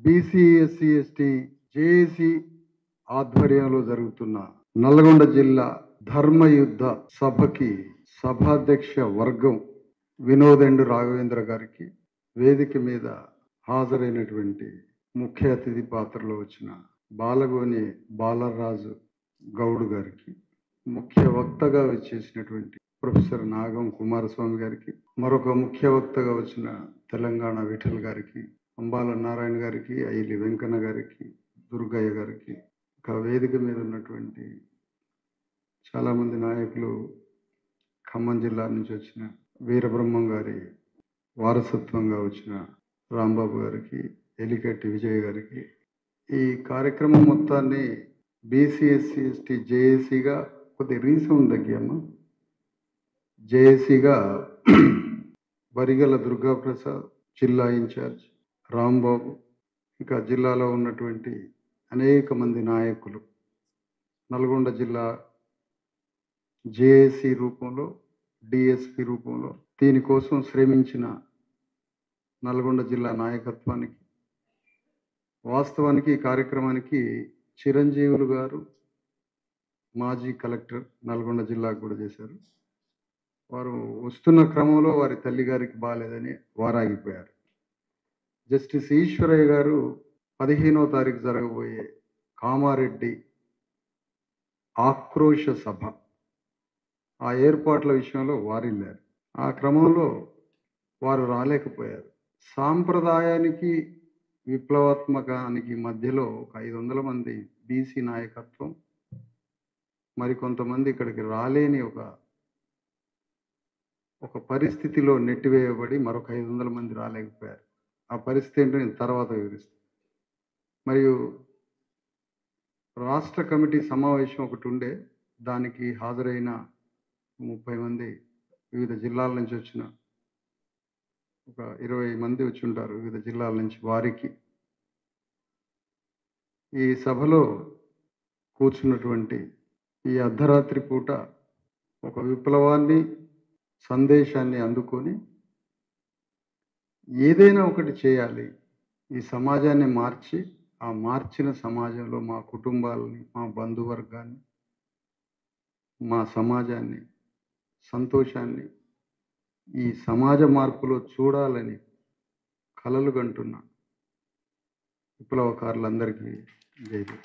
BC SC ST JAC ఆధ్వర్యంలో జరుగుతున్న నల్గొండ జిల్లా ధర్మయుద్ధ సభకి సభాధ్యక్ష వర్గం వినోదెండు రాఘవేంద్ర గారికి, వేదిక మీద హాజరైనటువంటి ముఖ్య అతిథి పాత్రలో వచ్చిన బాలగోని బాలరాజు గౌడ్ గారికి, ముఖ్య వక్తగా వచ్చేసినటువంటి ప్రొఫెసర్ నాగం కుమారస్వామి గారికి, మరొక ముఖ్య వక్తగా వచ్చిన తెలంగాణ విఠల్ గారికి, అంబాల నారాయణ గారికి, ఐలి వెంకన్న గారికి, దుర్గయ్య గారికి, ఇంకా వేదిక మీద ఉన్నటువంటి చాలామంది నాయకులు, ఖమ్మం జిల్లా నుంచి వచ్చిన వీరబ్రహ్మం గారి వారసత్వంగా వచ్చిన రాంబాబు గారికి, ఎలికట్టి విజయ్ గారికి, ఈ కార్యక్రమం మొత్తాన్ని బీసీఎస్సీ ఎస్టీ జేఏసీగా కొద్ది రీసౌండ్ తగ్గాము. జేఏసీగా బరిగల దుర్గాప్రసాద్ జిల్లా ఇన్ఛార్జ్, రాంబాబు, ఇంకా జిల్లాలో ఉన్నటువంటి అనేక మంది నాయకులు, నల్గొండ జిల్లా జేఏసీ రూపంలో, డిఎస్పి రూపంలో దీనికోసం శ్రమించిన నల్గొండ జిల్లా నాయకత్వానికి, వాస్తవానికి ఈ కార్యక్రమానికి చిరంజీవులు గారు మాజీ కలెక్టర్ నల్గొండ జిల్లాకు కూడా చేశారు. వారు వస్తున్న క్రమంలో వారి తల్లి గారికి బాగాలేదని వారు ఆగిపోయారు. జస్టిస్ ఈశ్వరయ్య గారు 15వ తారీఖు జరగబోయే కామారెడ్డి ఆక్రోశ సభ ఆ ఏర్పాట్ల విషయంలో వారిల్లారు. ఆ క్రమంలో వారు రాలేకపోయారు. సాంప్రదాయానికి విప్లవాత్మకానికి మధ్యలో ఒక 500 మంది బీసీ నాయకత్వం, మరికొంతమంది ఇక్కడికి రాలేని ఒక పరిస్థితిలో నెట్టివేయబడి మరొక 500 మంది రాలేకపోయారు. ఆ పరిస్థితి ఏంటో నేను తర్వాత వివరిస్తాను. మరియు రాష్ట్ర కమిటీ సమావేశం ఒకటి ఉండే, దానికి హాజరైన 30 మంది వివిధ జిల్లాల నుంచి వచ్చిన ఒక 20 మంది వచ్చి ఉంటారు వివిధ జిల్లాల నుంచి. వారికి ఈ సభలో కూర్చున్నటువంటి ఈ అర్ధరాత్రి పూట ఒక విప్లవాన్ని, సందేశాన్ని అందుకొని ఏదైనా ఒకటి చేయాలి, ఈ సమాజాన్ని మార్చి, ఆ మార్చిన సమాజంలో మా కుటుంబాలని, మా బంధువర్గాన్ని, మా సమాజాన్ని, సంతోషాన్ని ఈ సమాజ మార్పులో చూడాలని కలలు కంటున్న విప్లవకారులందరికీ జైలు.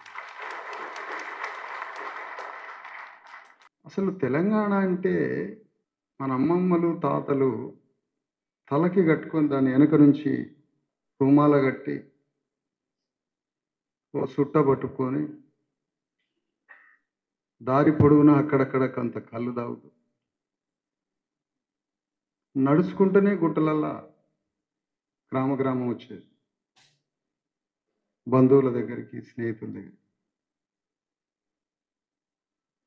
అసలు తెలంగాణ అంటే మన అమ్మమ్మలు, తాతలు తలకి కట్టుకొని దాని వెనక నుంచి రుమాల కట్టి ఓ సుట్ట పట్టుకొని దారి పొడవునా అక్కడక్కడ కొంత కళ్ళు తాగుతూ నడుచుకుంటూనే గుట్టలల్లా గ్రామం వచ్చేది, బంధువుల దగ్గరికి, స్నేహితుల దగ్గరికి.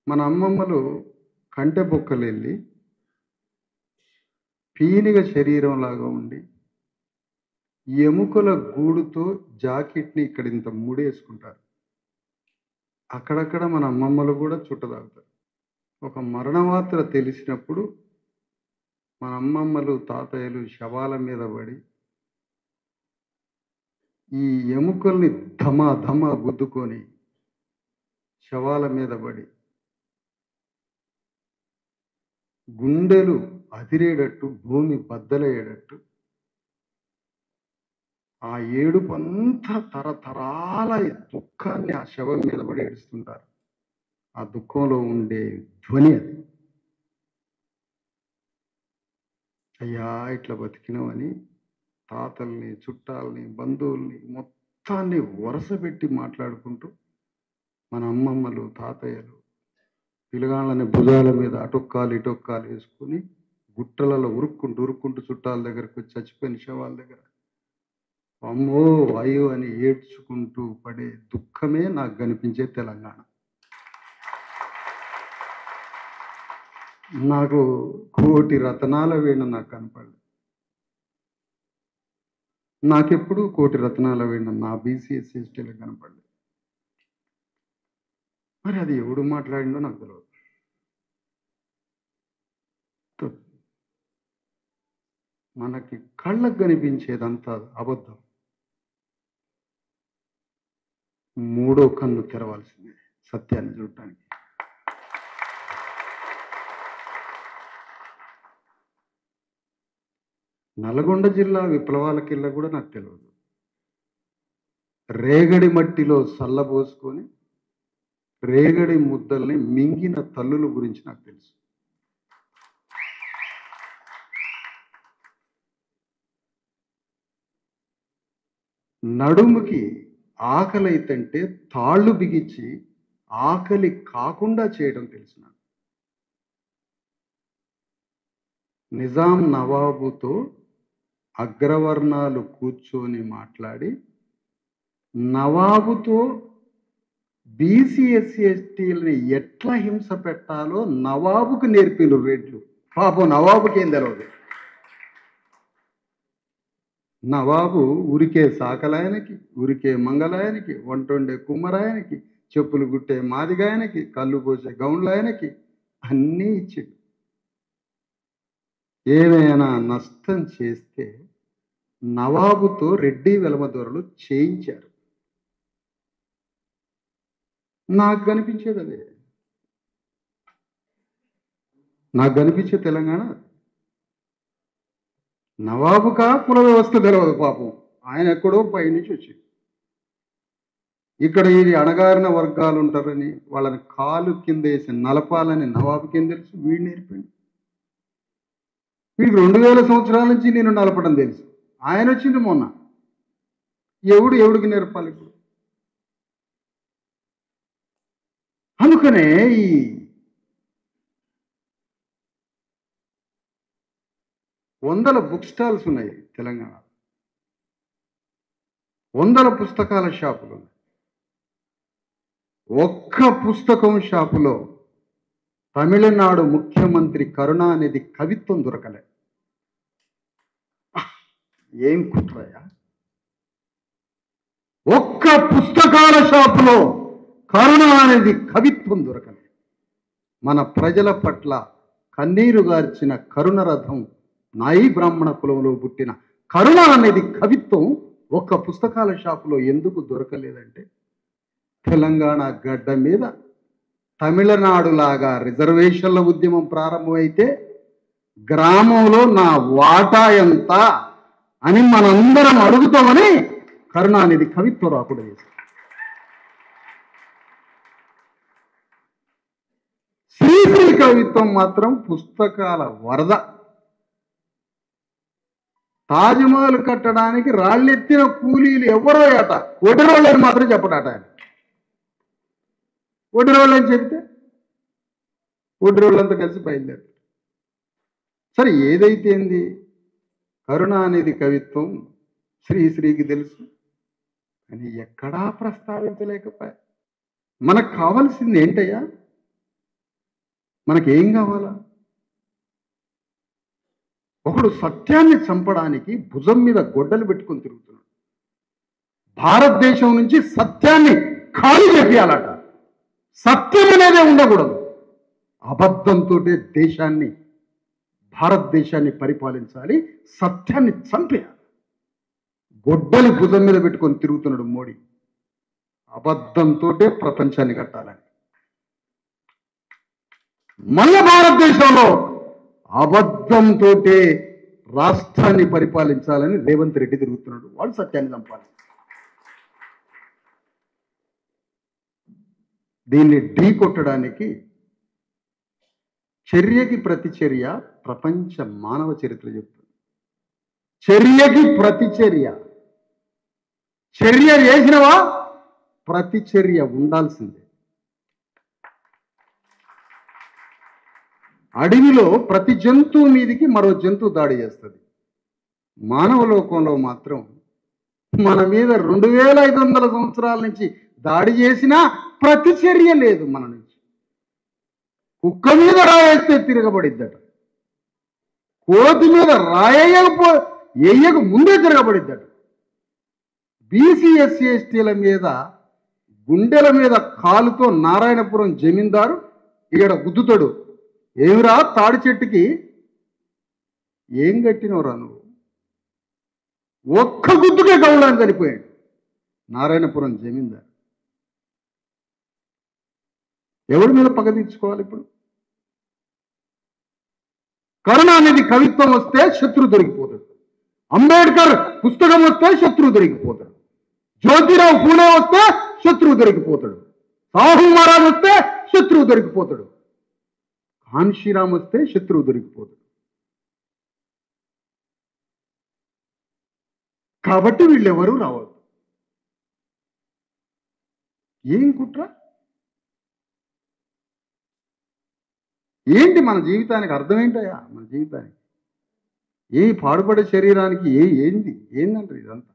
మన అమ్మమ్మలు కంటె బొక్కలు వెళ్ళి పీనిగ శరీరంలాగా ఉండి ఎముకల గూడుతో జాకెట్ని ఇక్కడ ఇంత ముడేసుకుంటారు. అక్కడక్కడ మన అమ్మమ్మలు కూడా చుట్టదాగుతారు. ఒక మరణవార్త తెలిసినప్పుడు మన అమ్మమ్మలు, తాతయ్యలు శవాల మీద పడి ఈ ఎముకల్ని ధమ గుద్దుకొని శవాల మీద పడి గుండెలు అదిరేటట్టు, భూమి బద్దలయ్యేటట్టు ఆ ఏడుపు అంతా తరతరాల దుఃఖాన్ని ఆ శవం మీద పడి ఏడుస్తుంటారు. ఆ దుఃఖంలో ఉండే ధ్వని అది. అయ్యా ఇట్లా బతికినామని తాతల్ని, చుట్టాలని, బంధువుల్ని మొత్తాన్ని వరుసపెట్టి మాట్లాడుకుంటూ మన అమ్మమ్మలు, తాతయ్యలు పిల్లగాళ్ళని భుజాల మీద అటొక్కాలు ఇటొక్కాలు వేసుకుని గుట్టలలో ఉరుక్కుంటూ చుట్టాల దగ్గరకు వచ్చి చచ్చిపోయిన శవాల దగ్గర అమ్మో అయ్యో అని ఏడ్చుకుంటూ పడే దుఃఖమే నాకు కనిపించే తెలంగాణ. నాకు కోటి రతనాల వీణ నాకు కనపడదు. నాకెప్పుడు కోటి రత్నాల వీణ నా బీసీఎస్సీ ఎస్టీలో కనపడలేదు. మరి అది ఎవడు మాట్లాడిండో నాకు తెలియదు. మనకి కళ్ళకు కనిపించేదంతా అబద్ధం. మూడో కన్ను తెరవాల్సిందే సత్యాన్ని చూడటానికి. నల్గొండ జిల్లా విప్లవాలకెళ్ళ కూడా నాకు తెలియదు. రేగడి మట్టిలో సల్లబోసుకొని రేగడి ముద్దల్ని మింగిన తల్లుల గురించి నాకు తెలుసు. నడుముకి ఆకలి అయితంటే తాళ్ళు బిగించి ఆకలి కాకుండా చేయడం తెలుసు నాకు. నిజాం నవాబుతో అగ్రవర్ణాలు కూర్చొని మాట్లాడి నవాబుతో బీసీ ఎస్సీ ఎస్టీలని ఎట్లా హింస పెట్టాలో నవాబుకు నేర్పిలు రెడ్లు. పాపం నవాబుకి ఏం తెలియదు. నవాబు ఉరికే సాకలాయనకి, ఉరికే మంగళాయనకి, వంటొండే కుమ్మరాయనకి, చెప్పులు గుట్టే మాదిగాయనకి, కళ్ళు పోసే గౌండ్లాయనకి అన్నీ ఇచ్చిండు. ఏమైనా నష్టం చేస్తే నవాబుతో రెడ్డి వెలమదొరలు చేయించారు. నాకు కనిపించేది అదే. నాకు కనిపించే తెలంగాణ నవాబుకా కుల వ్యవస్థ తెలియదు పాపం. ఆయన ఎక్కడో పైనుంచి వచ్చి ఇక్కడ ఇది అణగారిన వర్గాలు ఉంటారని వాళ్ళని కాలు కింద వేసి నలపాలని నవాబుకి ఏం తెలుసు? వీడు నేర్పండి. వీడికి 2000 సంవత్సరాల నుంచి నేను నలపడం తెలుసు. ఆయన వచ్చింది మొన్న. ఎవడికి నేర్పాలి ఇప్పుడు? అందుకనే ఈ వందల బుక్ స్టాల్స్ ఉన్నాయి తెలంగాణ, వందల పుస్తకాల షాపులు ఉన్నాయి. ఒక్క పుస్తకం షాపులో తమిళనాడు ముఖ్యమంత్రి కరుణానిధి కవిత్వం దొరకలే. ఏం కుట్రయా? ఒక్క పుస్తకాల షాపులో కరుణానిధి కవిత్వం దొరకలే. మన ప్రజల పట్ల కన్నీరు గార్చిన కరుణరథం నాయి బ్రాహ్మణ కులంలో పుట్టిన కరుణానిధి కవిత్వం ఒక్క పుస్తకాల షాపులో ఎందుకు దొరకలేదంటే తెలంగాణ గడ్డ మీద తమిళనాడులాగా రిజర్వేషన్ల ఉద్యమం ప్రారంభమైతే గ్రామంలో నా వాటా ఎంత అని మనందరం అడుగుతామని కరుణానిధి కవిత్వం రాకుండా చేశారు. శ్రీశ్రీ కవిత్వం మాత్రం పుస్తకాల వరద. తాజ్మహల్ కట్టడానికి రాళ్ళెత్తిన కూలీలు ఎవరో అట, ఒడిరోళ్ళని మాత్రం చెప్పడట. ఆయన ఒడిరోళ్ళని చెప్తే ఒడిరోళ్ళంతా కలిసి బయలుదేరు. సరే, ఏదైతే ఏంది, కరుణానిధి కవిత్వం శ్రీశ్రీకి తెలుసు అని ఎక్కడా ప్రస్తావించలేకపోయా. మనకు కావాల్సింది ఏంటయ్యా? మనకేం కావాలా? ఒకడు సత్యాన్ని చంపడానికి భుజం మీద గొడ్డలు పెట్టుకొని తిరుగుతున్నాడు. భారతదేశం నుంచి సత్యాన్ని ఖాళీ చేయాలట. సత్యం అనేదే ఉండకూడదు. అబద్ధంతో దేశాన్ని, భారతదేశాన్ని పరిపాలించాలి. సత్యాన్ని చంపేయాలి. గొడ్డలి భుజం మీద పెట్టుకొని తిరుగుతున్నాడు మోడీ. అబద్ధంతో ప్రపంచాన్ని కట్టాలని. మన భారతదేశంలో అబద్ధంతో రాష్ట్రాన్ని పరిపాలించాలని రేవంత్ రెడ్డి తిరుగుతున్నాడు. వాడు సత్యాన్ని చంపాలి. దీన్ని ఢీ కొట్టడానికి చర్యకి ప్రతిచర్య ప్రపంచ మానవ చరిత్ర చెప్తుంది. చర్యకి ప్రతిచర్య. చర్య చేసినవా ప్రతిచర్య ఉండాల్సిందే. అడవిలో ప్రతి జంతువు మీదికి మరో జంతువు దాడి చేస్తుంది. మానవ లోకంలో మాత్రం మన మీద 2500 సంవత్సరాల నుంచి దాడి చేసినా ప్రతిచర్య లేదు మన నుంచి. కుక్క మీద రాయేస్తే తిరగబడిద్దట, కోతి మీద వేయక ముందే తిరగబడిద్దట. బీసీ ఎస్సీ ఎస్టీల మీద గుండెల మీద కాలుతో నారాయణపురం జమీందారు ఈడ గుద్దుతాడు. ఏమిరా తాడి చెట్టుకి ఏం కట్టినవరా నువ్వు? ఒక్క గుద్దుకే గౌలాన్ని చనిపోయాడు నారాయణపురం జమీందారు. ఎవరి మీద పగ తీర్చుకోవాలి ఇప్పుడు? కరుణానిధి కవిత్వం వస్తే శత్రు దొరికిపోతాడు, అంబేద్కర్ పుస్తకం వస్తే శత్రువు దొరికిపోతాడు, జ్యోతిరావు పూలే వస్తే శత్రువు దొరికిపోతాడు, సాహు మహారాజ్ వస్తే శత్రువు దొరికిపోతాడు, కాన్షీరామ్ వస్తే శత్రువు దొరికిపోతాడు. కాబట్టి వీళ్ళెవరూ రావద్దు. ఏం కుట్ర? ఏంటి మన జీవితానికి అర్థం ఏంటయ్యా? మన జీవితానికి ఏ పాడుపడే శరీరానికి ఏందంటారు ఇదంతా?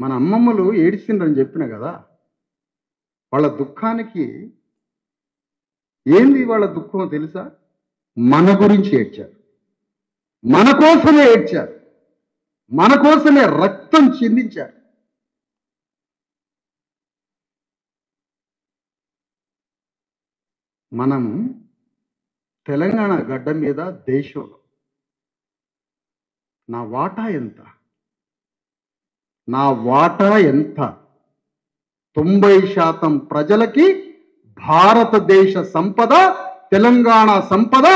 మన అమ్మమ్మలు ఏడిచిండ్రని చెప్పిన కదా, వాళ్ళ దుఃఖానికి ఏంది వాళ్ళ దుఃఖం తెలుసా? మన గురించి ఏడ్చారు, మన కోసమే ఏడ్చారు, మన కోసమే రక్తం చిందించారు. మనం తెలంగాణ గడ్డ మీద దేశంలో నా వాటా ఎంత? 90% ప్రజలకి భారతదేశ సంపద, తెలంగాణ సంపద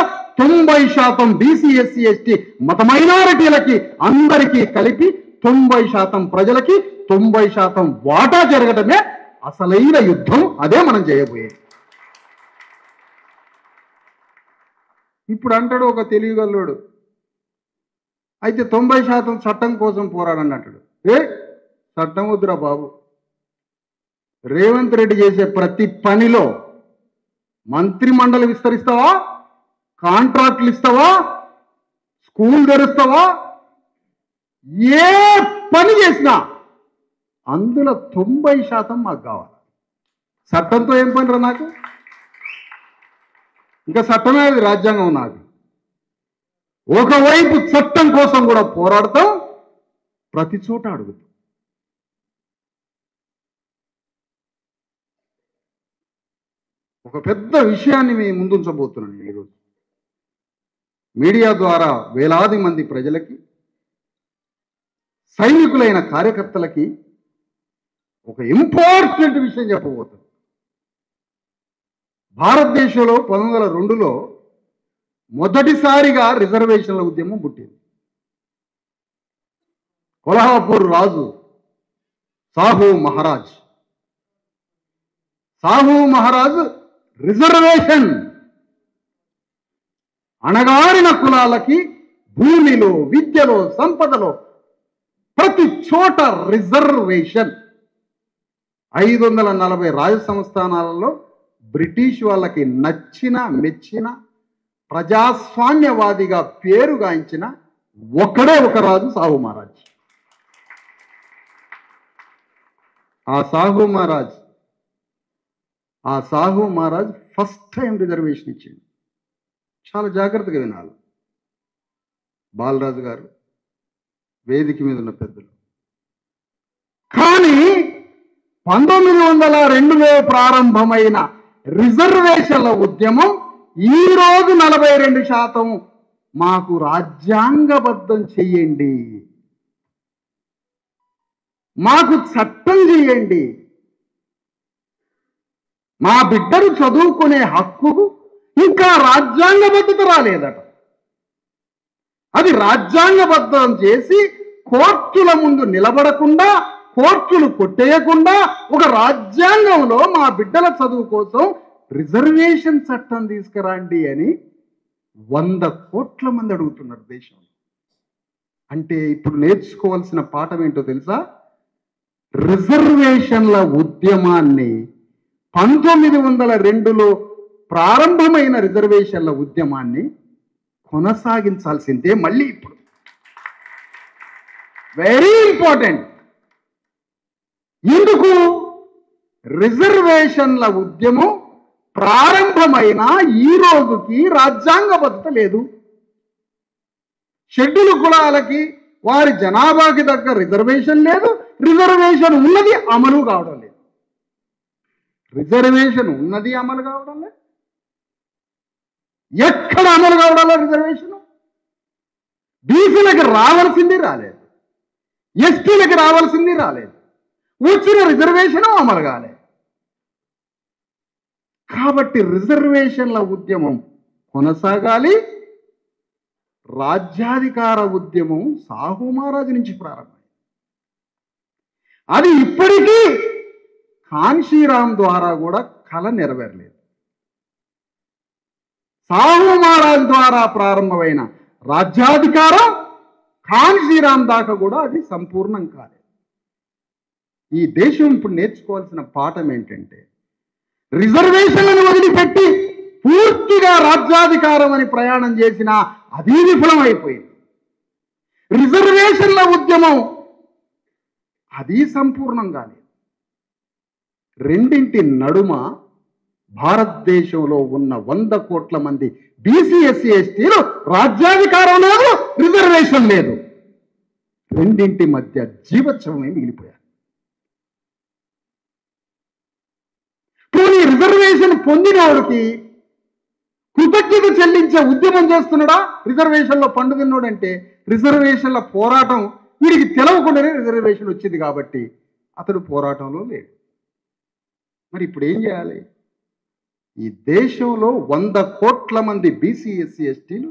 90% బీసీ ఎస్సీ ఎస్టీ మత మైనారిటీలకి అందరికీ కలిపి 90% ప్రజలకి 90% వాటా జరగడమే అసలైన యుద్ధం. అదే మనం చేయబోయేది. ఇప్పుడు అంటాడు ఒక తెలివిగల్లోడు, అయితే 90% చట్టం కోసం పోరాడని అంటాడు. చట్టం వద్దురా బాబు. రేవంత్ రెడ్డి చేసే ప్రతి పనిలో మంత్రి మండలి విస్తరిస్తావా, కాంట్రాక్ట్లు ఇస్తావా, స్కూల్ తెరుస్తావా, ఏ పని చేసినా అందులో 90% మాకు కావాలి. చట్టంతో ఏం పనిరా నాకు? ఇంకా చట్టమే అది రాజ్యాంగం నాకు. ఒకవైపు చట్టం కోసం కూడా పోరాడతాం, ప్రతి చోట అడుగుతాం. ఒక పెద్ద విషయాన్ని మీ ముందుంచబోతున్నాను ఈరోజు. మీడియా ద్వారా వేలాది మంది ప్రజలకి, సైనికులైన కార్యకర్తలకి ఒక ఇంపార్టెంట్ విషయం చెప్పబోతున్నాను. భారతదేశంలో 1902లో మొదటిసారిగా రిజర్వేషన్ల ఉద్యమం పుట్టింది. కొల్హాపూర్ రాజు సాహు మహారాజ్ రిజర్వేషన్, అణగారిన కులాలకి భూమిలో, విద్యలో, సంపదలో ప్రతి చోట రిజర్వేషన్. 540 రాజ సంస్థానాలలో బ్రిటిష్ వాళ్ళకి నచ్చిన, మెచ్చిన, ప్రజాస్వామ్యవాదిగా పేరుగాంచిన ఒకడే ఒక రాజు సాహు మహారాజ్. ఆ Sahu Maharaj first time reservation ఇచ్చింది. చాలా జాగ్రత్తగా వినాలి బాలరాజు గారు, వేదిక మీద ఉన్న పెద్దలు. కానీ 1902లో ప్రారంభమైన రిజర్వేషన్ల ఉద్యమం ఈరోజు 42% మాకు రాజ్యాంగబద్ధం చెయ్యండి, మాకు చట్టం చేయండి, మా బిడ్డలు చదువుకునే హక్కుకు ఇంకా రాజ్యాంగబద్ధత రాలేదట. అది రాజ్యాంగబద్ధం చేసి కోర్టుల ముందు నిలబడకుండా, కోర్టులు కొట్టేయకుండా ఒక రాజ్యాంగంలో మా బిడ్డల చదువు కోసం రిజర్వేషన్ చట్టం తీసుకురండి అని 100 కోట్ల మంది అడుగుతున్నారు దేశంలో. అంటే ఇప్పుడు నేర్చుకోవాల్సిన పాఠం ఏంటో తెలుసా? రిజర్వేషన్ల ఉద్యమాన్ని 1902లో ప్రారంభమైన రిజర్వేషన్ల ఉద్యమాన్ని కొనసాగించాల్సిందే మళ్ళీ ఇప్పుడు. Very important. ఎందుకు? రిజర్వేషన్ల ఉద్యమం ప్రారంభమైన ఈ రోజుకి రాజ్యాంగబద్ధత లేదు. షెడ్యూల్ కులాలకి వారి జనాభాకి తగ్గ రిజర్వేషన్ లేదు. రిజర్వేషన్ ఉన్నది అమలు కావడం లేదు. రిజర్వేషన్ ఉన్నది అమలు కావడం లేదు. ఎక్కడ అమలు కావడం లేదు రిజర్వేషన్? బీసీలకు రావాల్సింది రాలేదు, ఎస్టీలకు రావాల్సింది రాలేదు, వచ్చిన రిజర్వేషన్ అమలు కాలే. కాబట్టి రిజర్వేషన్ల ఉద్యమం కొనసాగాలి. రాజ్యాధికార ఉద్యమం సాహు మహారాజు నుంచి ప్రారంభం. అది ఇప్పటికీ కాన్షీరాం ద్వారా కూడా కళ నెరవేరలేదు. సాహు మహారాజు ద్వారా ప్రారంభమైన రాజ్యాధికారం కాన్షీరాం దాకా కూడా అది సంపూర్ణం కాలేదు. ఈ దేశం ఇప్పుడు నేర్చుకోవాల్సిన పాఠం ఏంటంటే, రిజర్వేషన్లను వదిలిపెట్టి పూర్తిగా రాజ్యాధికారం అని ప్రయాణం చేసినా అది విఫలమైపోయింది. రిజర్వేషన్ల ఉద్యమం అది సంపూర్ణం కాలేదు. రెండింటి నడుమ భారతదేశంలో ఉన్న 100 కోట్ల మంది బీసీ ఎస్సీ ఎస్టీలు రాజ్యాధికారం లేదు, రిజర్వేషన్ లేదు. రెండింటి మధ్య జీవోత్సవమే మిగిలిపోయారు. పోనీ రిజర్వేషన్ పొందినోడికి కృతజ్ఞత చెల్లించే ఉద్యమం చేస్తున్నాడా? రిజర్వేషన్లో పండు తిన్నోడంటే రిజర్వేషన్ల పోరాటం వీడికి తెలవకుండానే రిజర్వేషన్ వచ్చింది కాబట్టి అతడు పోరాటంలో లేడు. మరి ఇప్పుడు ఏం చేయాలి? ఈ దేశంలో 100 కోట్ల మంది బీసీ ఎస్సీ ఎస్టీలు,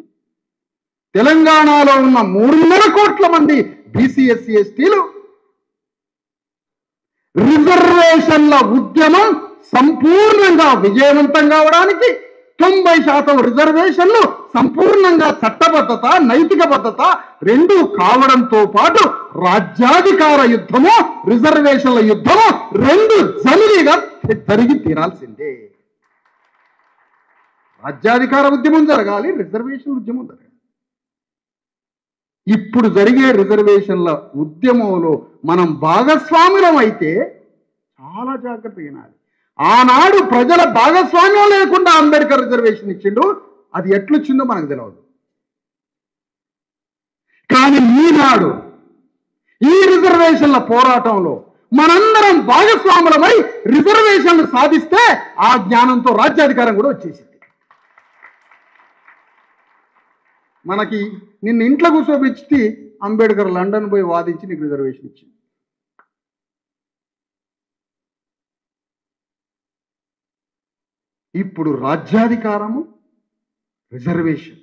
తెలంగాణలో ఉన్న 300 కోట్ల మంది బీసీ ఎస్సీ ఎస్టీలు రిజర్వేషన్ల ఉద్యమం సంపూర్ణంగా విజయవంతం కావడానికి 90% రిజర్వేషన్లు సంపూర్ణంగా చట్టబద్ధత, నైతిక బద్ధత రెండు కావడంతో పాటు రాజ్యాధికార యుద్ధము, రిజర్వేషన్ల యుద్ధము రెండు జమిలిగా జరిగి తీరాల్సిందే. రాజ్యాధికార ఉద్యమం జరగాలి, రిజర్వేషన్ ఉద్యమం జరగాలి. ఇప్పుడు జరిగే రిజర్వేషన్ల ఉద్యమంలో మనం భాగస్వాములం అయితే చాలా జాగ్రత్తగా వినాలి. ఆనాడు ప్రజల భాగస్వామ్యం లేకుండా అంబేద్కర్ రిజర్వేషన్ ఇచ్చిండు. అది ఎట్లొచ్చిందో మనకు తెలియదు. కానీ ఈనాడు ఈ రిజర్వేషన్ల పోరాటంలో మనందరం భాగస్వాములమై రిజర్వేషన్లు సాధిస్తే ఆ జ్ఞానంతో రాజ్యాధికారం కూడా వచ్చేసింది. మనకి నిన్ను ఇంట్లో కూర్చోబెట్టి అంబేద్కర్ లండన్ పోయి వాదించి నీకు రిజర్వేషన్ ఇచ్చింది. ఇప్పుడు రాజ్యాధికారము, రిజర్వేషన్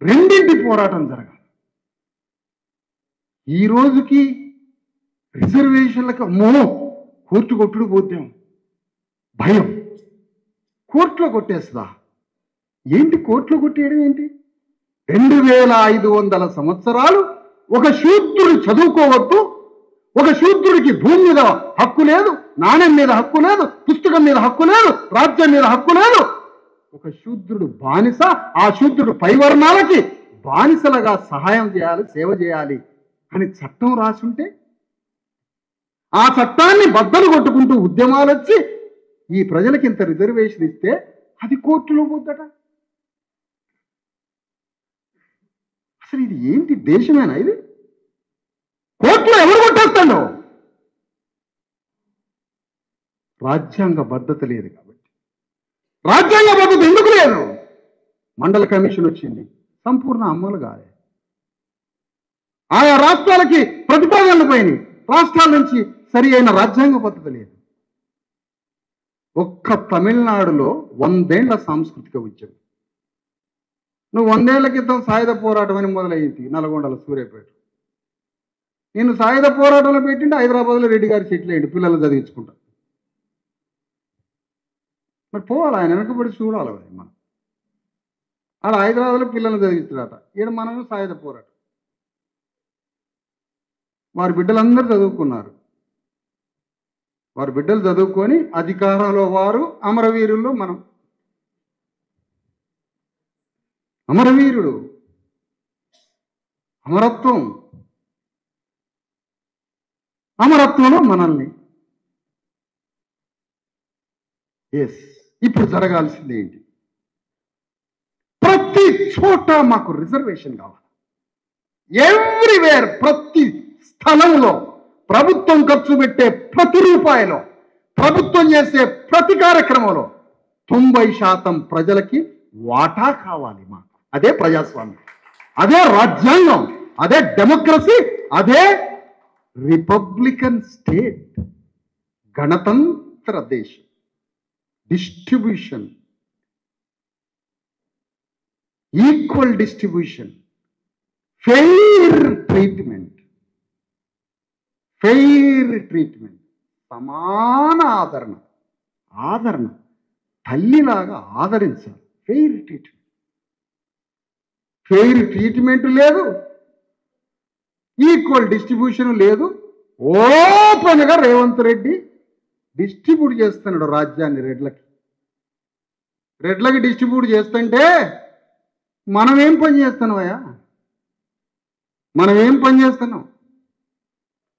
రెండింటి పోరాటం జరగాలి. ఈ రోజుకి రిజర్వేషన్లకు కోర్టు కొట్టుడు పోతాం భయం. కోర్టులో కొట్టేస్తుందా? ఏంటి కోర్టులో కొట్టేయడం ఏంటి? 2500 సంవత్సరాలు ఒక శూద్రుడు చదువుకోవద్దు, ఒక శూద్రుడికి భూమి మీద హక్కు లేదు, నాణ్యం మీద హక్కు లేదు, పుస్తకం మీద హక్కు లేదు, రాజ్యం మీద హక్కు లేదు. ఒక శూద్రుడు బానిస, ఆ శూద్రుడు పైవర్ణాలకి బానిసలుగా సహాయం చేయాలి, సేవ చేయాలి అని చట్టం రాసుంటే ఆ చట్టాన్ని బద్దలు కొట్టుకుంటూ ఉద్యమాలు వచ్చి ఈ ప్రజలకి ఇంత రిజర్వేషన్ ఇస్తే అది కోర్టులో పోద్దట. అసలు ఇది ఏంటి దేశమేనా ఇది? కోర్టులో ఎవరు కొట్టేస్తాడు? రాజ్యాంగ బద్ధత లేదు కాబట్టి. రాజ్యాంగ బద్ధత ఎందుకు లేదు? మండల కమిషన్ వచ్చింది, సంపూర్ణ అమలు కాలే. ఆయా రాష్ట్రాలకి ప్రతిపాదనలు పోయినాయి, రాష్ట్రాల నుంచి సరి అయిన రాజ్యాంగ పద్ధతి లేదు. ఒక్క తమిళనాడులో 100 ఏళ్ల సాంస్కృతిక ఉద్యమం. నువ్వు 100 ఏళ్ల క్రితం సాయుధ పోరాటం అని మొదలైంది నల్గొండలో, సూర్యాపేట. నేను సాయుధ పోరాటంలో పెట్టింటే హైదరాబాద్లో రెడ్డి గారి సెటిల్ అయ్యింది, పిల్లలు చదివించుకుంటా. మరి పోవాలి, ఆయన వెనకబడి చూడాలి. మనం ఆడ హైదరాబాద్లో పిల్లలు చదివించాడట, ఈడ మనం సాయుధ పోరాటం. వారి బిడ్డలందరూ చదువుకున్నారు. వారి బిడ్డలు చదువుకొని అధికారంలో వారు, అమరవీరుల్లో మనం. అమరవీరుడు, అమరత్వం, అమరత్వంలో మనల్ని. ఎస్, ఇప్పుడు జరగాల్సింది ఏంటి? ప్రతి చోట మాకు రిజర్వేషన్ కావాలి. ఎవ్రీవేర్, ప్రతి స్థలంలో ప్రభుత్వం ఖర్చు పెట్టే ప్రతి రూపాయలో, ప్రభుత్వం చేసే ప్రతి కార్యక్రమంలో 90% ప్రజలకి వాటా కావాలి మాకు. అదే ప్రజాస్వామ్యం, అదే రాజ్యాంగం, అదే డెమోక్రసీ, అదే రిపబ్లికన్ స్టేట్, గణతంత్ర దేశం, distribution, equal distribution, fair treatment, సమాన ఆదరణ, తల్లిలాగా ఆదరించాలి. ఫెయిర్ ట్రీట్మెంట్ లేదు, ఈక్వల్ డిస్ట్రిబ్యూషన్ లేదు. ఓపెన్గా రేవంత్ రెడ్డి డిస్ట్రిబ్యూట్ చేస్తున్నాడు రాజ్యాన్ని రెడ్లకి డిస్ట్రిబ్యూట్ చేస్తుంటే మనం ఏం పని చేస్తున్నామయ్యా?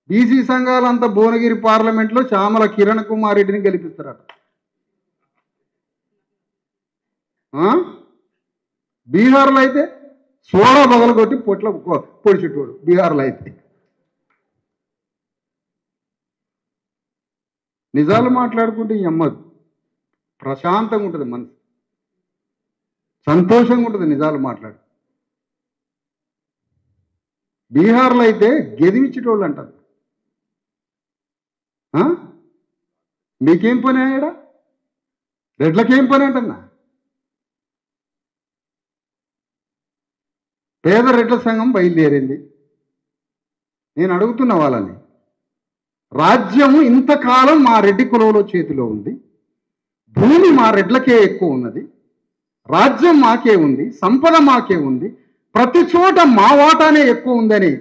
బీసీ సంఘాలంతా భువనగిరి పార్లమెంట్లో చామల కిరణ్ కుమార్ రెడ్డిని గెలిపిస్తారట. బీహార్లో అయితే సోడా పగలగొట్టి పొడిచెట్టోడు. బీహార్లో అయితే నిజాలు మాట్లాడుకుంటే ఈ అమ్మ ప్రశాంతంగా ఉంటుంది, మనసు సంతోషంగా ఉంటుంది నిజాలు మాట్లాడు. బీహార్లో అయితే గెదివిచ్చేటోళ్ళు అంటారు. మీకేం పని అయ్యాడా? రెడ్లకేం పని అంటున్నా? పేద రెడ్ల సంఘం బయలుదేరింది. నేను అడుగుతున్న వాళ్ళని, రాజ్యము ఇంతకాలం మా రెడ్డి కులంలో చేతిలో ఉంది, భూమి మా రెడ్లకే ఎక్కువ ఉన్నది, రాజ్యం మాకే ఉంది, సంపద మాకే ఉంది, ప్రతి చోట మా వాటానే ఎక్కువ ఉందని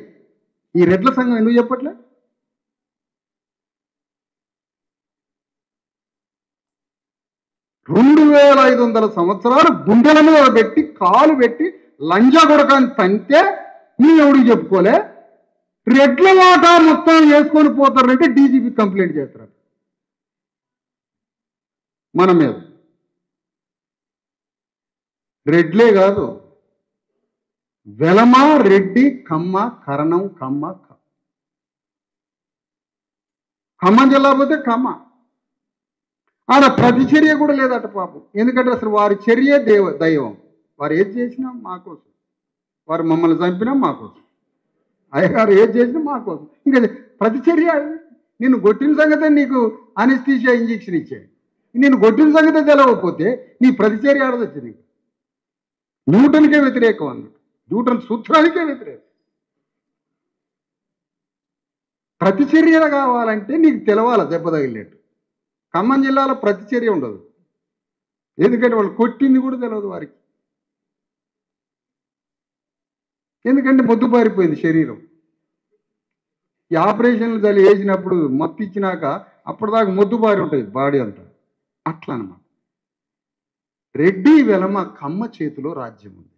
ఈ రెడ్ల సంఘం ఎందుకు చెప్పట్లే? రెండు 2500 సంవత్సరాలు గుండెల మీద పెట్టి కాలు పెట్టి లంజా కొడకాన్ని తంతే నేను ఎవడికి చెప్పుకోలే. రెడ్ల వాటా మొత్తం వేసుకొని పోతారంటే డీజీపీ కంప్లైంట్ చేస్తారు మన మీద. రెడ్లే కాదు, వెలమ, రెడ్డి, కమ్మ, కరణం, ఖమ్మం జిల్లా పోతే కమ్మ. ఆడ ప్రతిచర్య కూడా లేదట పాపం. ఎందుకంటే అసలు వారి చర్య దైవం. వారు ఏది చేసినా మా కోసం, వారు మమ్మల్ని చంపినా మా కోసం, అయ్యగారు ఏది చేసినా మా కోసం. ఇంకా ప్రతిచర్య. నిన్ను కొట్టిన సంగతే నీకు అనెస్థీషియా ఇంజెక్షన్ ఇచ్చాయి. నేను కొట్టిన సంగతే తెలవకపోతే నీ ప్రతిచర్య ఆడదొచ్చింది. న్యూటన్కే వ్యతిరేకం అన్నట్టు, న్యూటన్ సూత్రానికే వ్యతిరేకం. ప్రతిచర్యలు కావాలంటే నీకు తెలవాల దెబ్బ తగిలినట్టు. ఖమ్మం జిల్లాలో ప్రతిచర్య ఉండదు, ఎందుకంటే వాళ్ళు కొట్టింది కూడా తెలియదు వారికి. ఎందుకంటే మొద్దుబారిపోయింది శరీరం. ఈ ఆపరేషన్లు చలి వేసినప్పుడు మత్తు ఇచ్చినాక అప్పటిదాకా మొద్దుబారి ఉంటుంది బాడీ అంతా. అట్లా అన్నమాట. రెడ్డి వెలమ కమ్మ చేతిలో రాజ్యం ఉంది,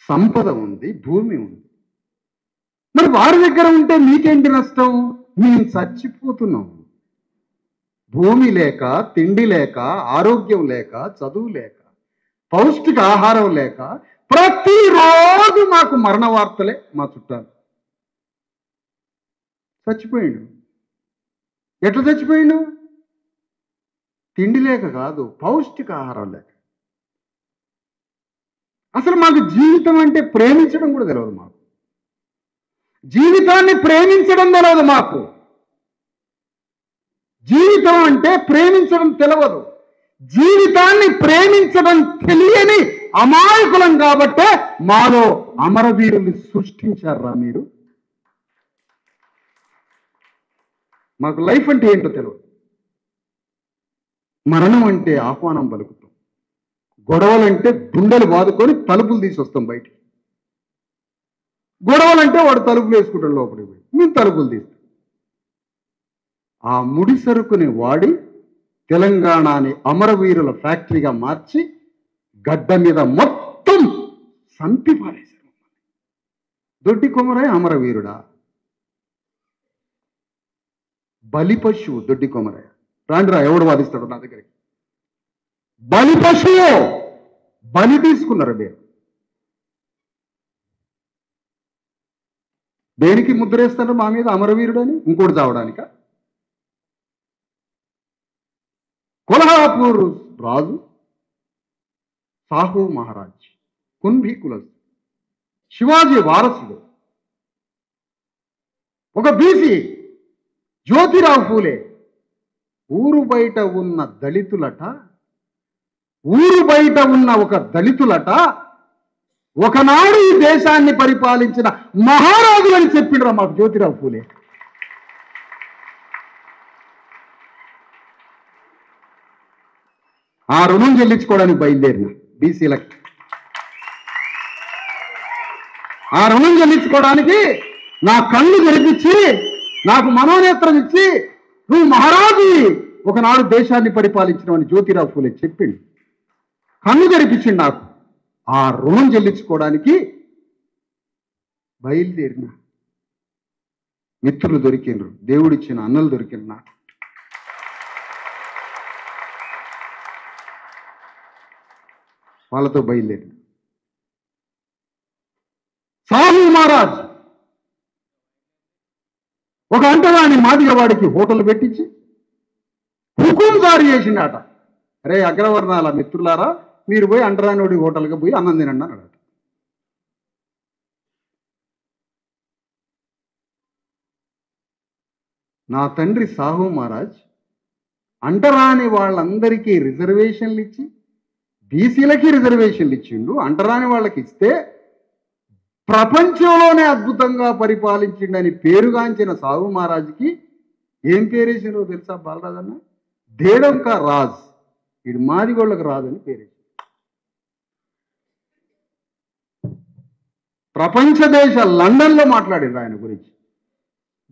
సంపద ఉంది, భూమి ఉంది. మరి వారి దగ్గర ఉంటే మీకేంటి నష్టం? మేము చచ్చిపోతున్నాం. భూమి లేక, తిండి లేక, ఆరోగ్యం లేక, చదువు లేక, పౌష్టిక ఆహారం లేక ప్రతిరోజు మాకు మరణ వార్తలే. మా చుట్టాలు చచ్చిపోయిండు. ఎట్లా చచ్చిపోయిండు? తిండి లేక కాదు, పౌష్టిక ఆహారం లేక. అసలు మాకు జీవితం అంటే ప్రేమించడం కూడా తెలియదు. మాకు జీవితాన్ని ప్రేమించడం తెలియదు. మాకు జీవితం అంటే ప్రేమించడం తెలియదు. జీవితాన్ని ప్రేమించడం తెలియని అమాయకులం కాబట్టే మాలో అమరవీరుల్ని సృష్టించారా మీరు? మాకు లైఫ్ అంటే ఏంటో తెలియదు. మరణం అంటే ఆహ్వానం పలుకుతాం, గొడవలంటే గుండెలు బాదుకొని తలుపులు తీసి వస్తాం బయటికి. గొడవలంటే వాడు తలుపులు వేసుకుంటాడు లోపలికి పోయి, మేము తలుపులు తీస్తాం. ఆ ముడి సరుకుని వాడి తెలంగాణని అమరవీరుల ఫ్యాక్టరీగా మార్చి గడ్డ మీద మొత్తం సంపి పారేశారు. దొడ్డి కొమరయ్య అమరవీరుడా? బలి పశువు దొడ్డి కొమరయ్య. రాండిరా, ఎవడు వాదిస్తాడు నా దగ్గరికి? బలి పశువు, బలి తీసుకున్నారు మీరు. దేనికి ముద్రేస్తారు మా మీద అమరవీరుడని? ఇంకోటి చావడానిక? కొల్హాపూర్ రాజు సాహు మహారాజ్, కుంభీ కులస్, శివాజీ వారసుడు, ఒక బీసీ జ్యోతిరావు ఫూలే ఊరు బయట ఉన్న దళితులట, ఊరు బయట ఉన్న ఒక దళితులట ఒకనాడు ఈ దేశాన్ని పరిపాలించిన మహారాజు అని చెప్పిండ్రా మాకు జ్యోతిరావు ఫూలే. ఆ రుణం చెల్లించుకోవడానికి బయలుదేరిన బీసీలకి, ఆ రుణం చెల్లించుకోవడానికి నా కళ్ళు తెరిపించి నాకు మనోనేత్రం ఇచ్చి నువ్వు మహారాజు ఒకనాడు దేశాన్ని పరిపాలించినవని జ్యోతిరావు ఫూలే చెప్పిండు. కన్ను తెరిపించిండు నాకు. ఆ రుణం చెల్లించుకోవడానికి బయలుదేరిన మిత్రులు దొరికిండ్రు, దేవుడిచ్చిన అన్నలు దొరికిండ్రు నాకు. వాళ్ళతో బయలుదేరిన సాహు మహారాజ్ ఒక అంటరాని మాదిగవాడికి హోటల్ పెట్టించి హుకుం జారీ చేసిండట. అరే అగ్రవర్ణాల మిత్రులారా, మీరు పోయి అంటరానివాడి హోటల్కి పోయి అన్నం తినండి అన్నాడట. నా తండ్రి సాహు మహారాజ్ అంటరాని వాళ్ళందరికీ రిజర్వేషన్లు ఇచ్చి బీసీలకి రిజర్వేషన్లు ఇచ్చిండు. అంటరాని వాళ్ళకి ఇస్తే ప్రపంచంలోనే అద్భుతంగా పరిపాలించిండని పేరుగాంచిన సాహు మహారాజుకి ఏం పేరేసిందో తెలుసా బాలరాజన్న? దేడంక రాజ్. ఇది మాదిగోళ్ళకి రాజని పేరేసి ప్రపంచ దేశ లండన్లో మాట్లాడింది ఆయన గురించి.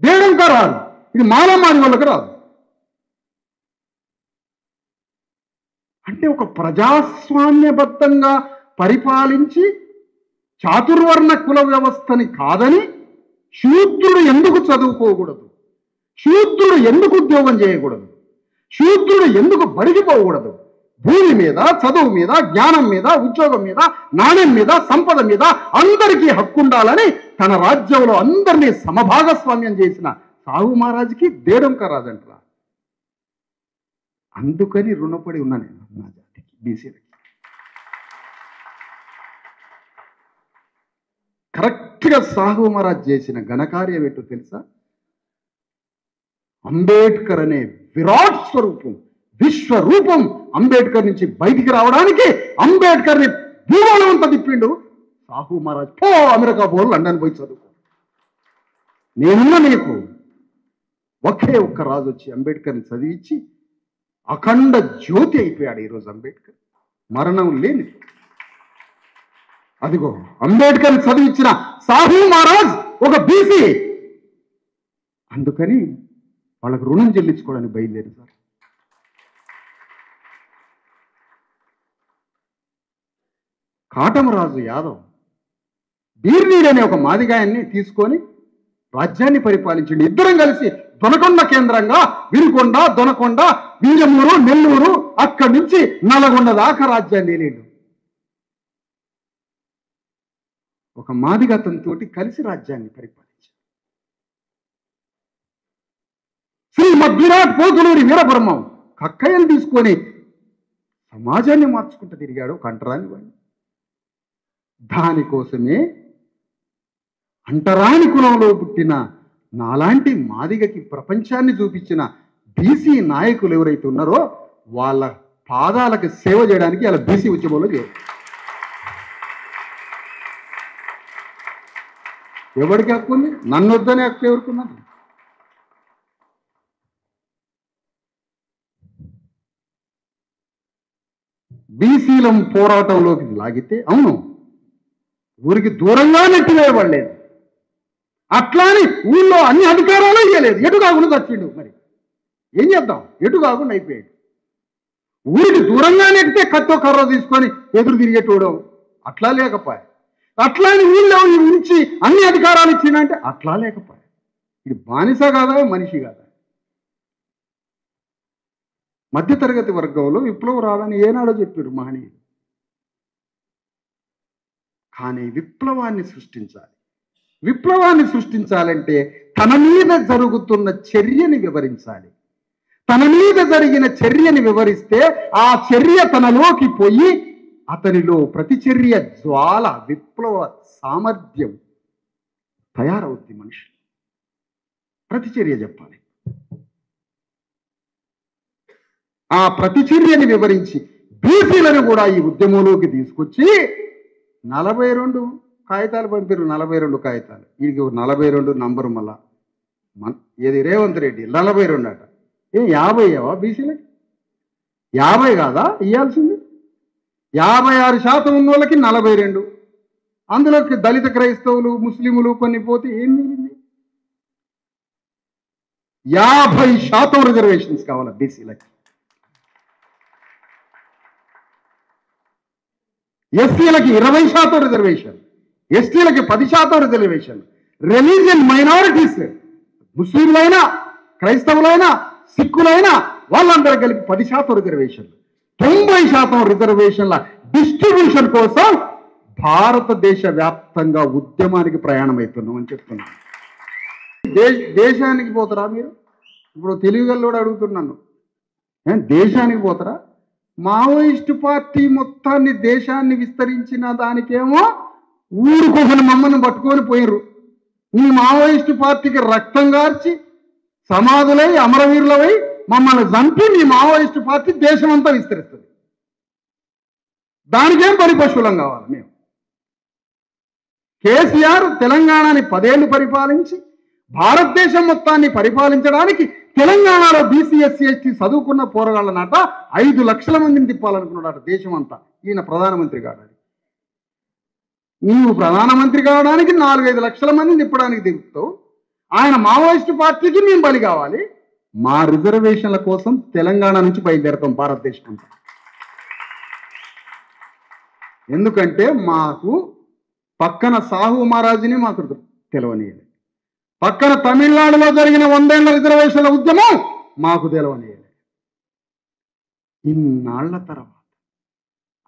దేడంక రాజు, ఇది మాల మాదిగోళ్ళకి రాదు. అంటే ఒక ప్రజాస్వామ్యబద్ధంగా పరిపాలించి చాతుర్వర్ణ కుల వ్యవస్థని కాదని శూద్రుడు ఎందుకు చదువుకోకూడదు, శూద్రుడు ఎందుకు ఉద్యోగం చేయకూడదు, శూద్రుడు ఎందుకు బడిగిపోకూడదు, భూమి మీద, చదువు మీద, జ్ఞానం మీద, ఉద్యోగం మీద, నాణ్యం మీద, సంపద మీద అందరికీ హక్కు ఉండాలని తన రాజ్యంలో అందరినీ సమభాగస్వామ్యం చేసిన సాహు మహారాజుకి దేడంక రాజంటారా. అందుకని రుణపడి ఉన్నా నేను నా జాతికి, బీసీలకి. కరెక్ట్గా సాహు మహారాజ్ చేసిన ఘనకార్యం ఏంటో తెలుసా? అంబేద్కర్ అనే విరాట్ స్వరూపం, విశ్వరూపం అంబేద్కర్ నుంచి బయటికి రావడానికి అంబేద్కర్ని భూగోళం అంతా తిప్పిండు సాహు మహారాజ్. పో అమెరికా పో, లండన్ పోయి చదువుకో, నేనున్న నీకు. ఒకే ఒక్క రాజు వచ్చి అంబేద్కర్ని చదివించి అఖండ జ్యోతి అయిపోయాడు ఈరోజు అంబేద్కర్, మరణం లేని. అదిగో అంబేద్కర్ని చదివించిన సాహు మహారాజ్ ఒక బీసీ. అందుకని వాళ్ళకు రుణం చెల్లించుకోవడానికి బయలుదేరి సార్. కాటమరాజు యాదవ్ బీర్నీడ్ అనే ఒక మాదిగాయన్ని తీసుకొని రాజ్యాన్ని పరిపాలించండి. ఇద్దరం కలిసి దొనకొండ కేంద్రంగా వినుకొండ, దొనకొండ, వీరమూరు, నెల్లూరు, అక్కడి నుంచి నల్గొండ దాకా రాజ్యాన్ని ఏలేడు. ఒక మాదిగతంతో కలిసి రాజ్యాన్ని పరిపాలించారు. శ్రీమద్ విరాట్ పోతులూరి వీరబ్రహ్మం కక్కయ్యను తీసుకొని సమాజాన్ని మార్చుకుంటూ తిరిగాడు ఒక అంటరాని వాడిని. దానికోసమే అంటరాని కులంలో పుట్టిన నాలాంటి మాదిగకి ప్రపంచాన్ని చూపించిన బీసీ నాయకులు ఎవరైతే ఉన్నారో వాళ్ళ పాదాలకు సేవ చేయడానికి అలా బీసీ ఉద్యమంలో చేయాలి. ఎవరికి హక్కు ఉంది? నన్ను వద్దనే హక్కు ఎవరుకున్నది? బీసీలం పోరాటంలోకి లాగితే అవును, ఊరికి దూరంగా నెట్టివేయబడలేదు. అట్లాని ఊళ్ళో అన్ని అధికారాలు ఇవ్వలేదు. ఎటు కాకుండా చచ్చిండు. మరి ఏం చేద్దాం? ఎటు కాకుండా అయిపోయాడు. ఊరికి దూరంగా నెట్టితే కత్తో కర్ర తీసుకొని ఎదురు తిరిగేటోడు అట్లా లేకపోయా. అట్లాని ఊళ్ళో ఉంచి అన్ని అధికారాలు ఇచ్చిందంటే అట్లా లేకపోయా. ఇది బానిస కాదా, మనిషి కాదా? మధ్యతరగతి వర్గంలో విప్లవం రాదని ఏనాడో చెప్పారు మహనీయులు. కానీ విప్లవాన్ని సృష్టించాలి. విప్లవాన్ని సృష్టించాలంటే తన మీద జరుగుతున్న చర్యని వివరించాలి. తన మీద జరిగిన చర్యని వివరిస్తే ఆ చర్య తనలోకి పోయి అతనిలో ప్రతిచర్య జ్వాల, విప్లవ సామర్థ్యం తయారవుద్ది మనిషి. ప్రతిచర్య చెప్పాలి. ఆ ప్రతిచర్యని వివరించి బీసీలను కూడా ఈ ఉద్యమంలోకి తీసుకొచ్చి 42 కాగితాలు పంపారు. 42 కాగితాలు. వీడికి 42 నంబరు. మళ్ళా ఏది రేవంత్ రెడ్డి 42 అట. 50 అయ్యావా బీసీలకి? 50 కాదా ఇవ్వాల్సింది? 56% ఉన్న వాళ్ళకి 42. అందులోకి దళిత క్రైస్తవులు ముస్లింలు కొన్ని పోతే ఏం మిగిలింది? 50% రిజర్వేషన్స్ కావాలి బీసీలకి. ఎస్సీలకి 20% రిజర్వేషన్, ఎస్టీలకి 10% రిజర్వేషన్, రిలీజియన్ మైనారిటీస్ ముస్లింలైనా క్రైస్తవులైనా సిక్కులైనా వాళ్ళందరూ కలిపి 10% రిజర్వేషన్, 90% రిజర్వేషన్ల డిస్ట్రిబ్యూషన్ కోసం భారతదేశ వ్యాప్తంగా ఉద్యమానికి ప్రయాణం అవుతున్నాం అని చెప్తున్నాను. దేశానికి పోతారా మీరు? ఇప్పుడు తెలుగులో అడుగుతున్నాను, దేశానికి పోతారా? మావోయిస్టు పార్టీ మొత్తాన్ని దేశాన్ని విస్తరించిన దానికేమో ఊరుకోని మమ్మల్ని పట్టుకొని పోయిర్రు. ఈ మావోయిస్టు పార్టీకి రక్తం గార్చి సమాధులై అమరవీరులవై మమ్మల్ని చంపి మీ మావోయిస్టు పార్టీ దేశమంతా విస్తరిస్తుంది. దానికేం పరిపశువులం కావాలి మేము? కేసీఆర్ తెలంగాణని 10 ఏళ్ళు పరిపాలించి భారతదేశం మొత్తాన్ని పరిపాలించడానికి తెలంగాణలో బీసీ ఎస్సీ ఎస్టీ చదువుకున్న పోరగాళ్ళనట 5 లక్షల మందిని తిప్పాలనుకున్నాడట దేశం అంతా. ఈయన ప్రధానమంత్రి కావడానికి, నీవు ప్రధానమంత్రి కావడానికి 4-5 లక్షల మందిని తిప్పడానికి తిరుగుతావు. ఆయన మావోయిస్టు పార్టీకి మేము బలి కావాలి. మా రిజర్వేషన్ల కోసం తెలంగాణ నుంచి బయలుదేరుతాం భారతదేశం అంతా. ఎందుకంటే మాకు పక్కన సాహు మహారాజుని మాకు తెలవనీయలేదు, పక్కన తమిళనాడులో జరిగిన 100 ఏళ్ల రిజర్వేషన్ల ఉద్యమం మాకు తెలవనీయలేదు. ఇన్నాళ్ల తర్వాత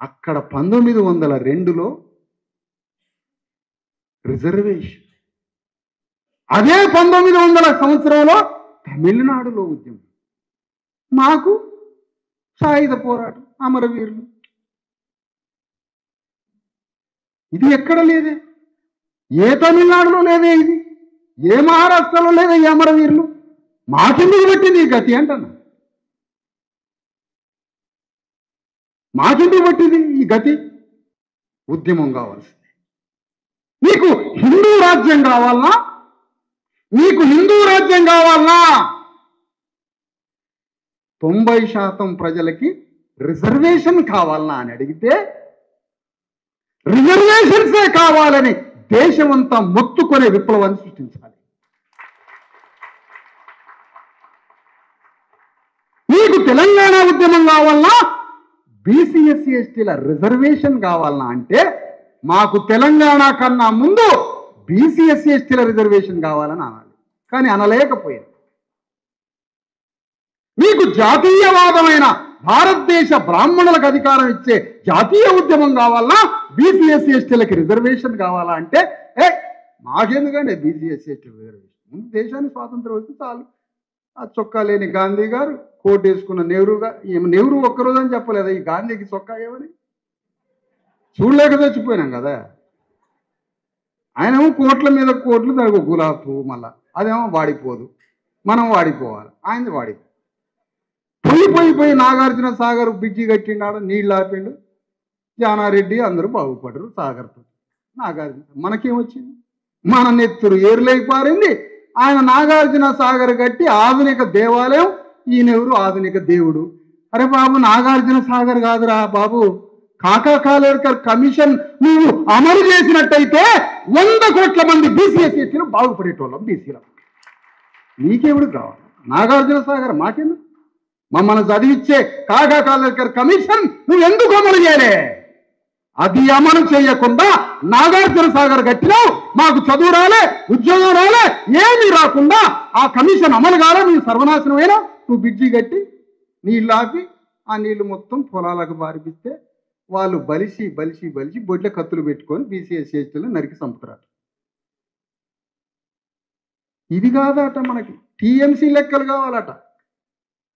అక్కడ 1902లో రిజర్వేషన్, అదే 1900 సంవత్సరంలో తమిళనాడులో ఉద్యమం, మాకు సాయుధ పోరాటం అమరవీరులు. ఇది ఎక్కడ లేదే, ఏ తమిళనాడులో లేదే, ఇది ఏ మహారాష్ట్రలో లేదే ఈ అమరవీరులు. మాకెందుకు పట్టింది ఈ గతి అంటన్నా? మాకెందుకు పట్టింది ఈ గతి? ఉద్యమం కావాల్సింది. నీకు హిందూ రాజ్యం కావాలన్నా, నీకు హిందూ రాజ్యం కావాలన్నా 90% ప్రజలకి రిజర్వేషన్ కావాలన్నా అని అడిగితే రిజర్వేషన్సే కావాలని దేశమంతా మొత్తుకునే విప్లవాన్ని సృష్టించాలి. నీకు తెలంగాణ ఉద్యమం కావాలన్నా బీసీ ఎస్సీ ఎస్టీల రిజర్వేషన్ కావాలన్నా అంటే మాకు తెలంగాణ కన్నా ముందు బీసీ ఎస్సీ ఎస్టీల రిజర్వేషన్ కావాలని అనాలి. కానీ అనలేకపోయింది. మీకు జాతీయవాదమైన భారతదేశ బ్రాహ్మణులకు అధికారం ఇచ్చే జాతీయ ఉద్యమం కావాలన్నా బీసీ ఎస్సీ ఎస్టీలకి రిజర్వేషన్ కావాలా అంటే మాకెందుకండి బీసీ ఎస్సీ ఎస్టీ రిజర్వేషన్? ముందు దేశానికి స్వాతంత్రం వస్తే చాలు. ఆ చొక్కా లేని గాంధీ గారు, కోట్ వేసుకున్న నెహ్రూ ఒక్కరోజు అని చెప్పలేదా ఈ గాంధీకి చొక్కా ఏమని? చూడలేక చచ్చిపోయినాం కదా. ఆయనేమో కోట్ల మీద కోట్లు తనకు గులాబీ పువ్వు, మళ్ళా అదేమో వాడిపోదు, మనం వాడిపోవాలి, ఆయనది వాడిపో. పోయి నాగార్జున సాగర్ బ్రిడ్జి కట్టిండాడు, నీళ్ళు ఆపిండు, జానారెడ్డి అందరూ బాగుపడరు సాగర్తో. నాగార్జున మనకేమొచ్చింది? మన నెత్తురు ఏరులేకి పారింది. ఆయన నాగార్జున సాగర్ కట్టి ఆధునిక దేవాలయం, ఈయనెవరు ఆధునిక దేవుడు. అరే బాబు, నాగార్జున సాగర్ కాదురా బాబు, కాకా కాలేకర్ కమిషన్ నువ్వు అమలు చేసినట్టయితే 100 కోట్ల మంది బీసీ ఎస్సీలు బాగుపడేటోళ్ళం బీసీలో. నీకెవడు కావాలి నాగార్జున సాగర్? మాకెందుకు? మమ్మల్ని చదివిచ్చే కాకా కాలేకర్ కమిషన్ నువ్వు ఎందుకు అమలు చేయలే? అది అమలు చేయకుండా నాగార్జున సాగర్ కట్టినావు, మాకు చదువు రాలే, ఉద్యోగం రాలే, ఏమీ రాకుండా ఆ కమిషన్ అమలు కాలే, నువ్వు సర్వనాశనమైనా నువ్వు బ్రిడ్జి కట్టి నీళ్ళు ఆపి ఆ నీళ్లు మొత్తం పొలాలకు బారిపిస్తే వాళ్ళు బలిసి బొడ్ల కత్తులు పెట్టుకొని బీసీ ఎస్సీ ఎస్టీలు నరికి చంపుతారట. ఇది కాదట మనకి, టీఎంసీ లెక్కలు కావాలట.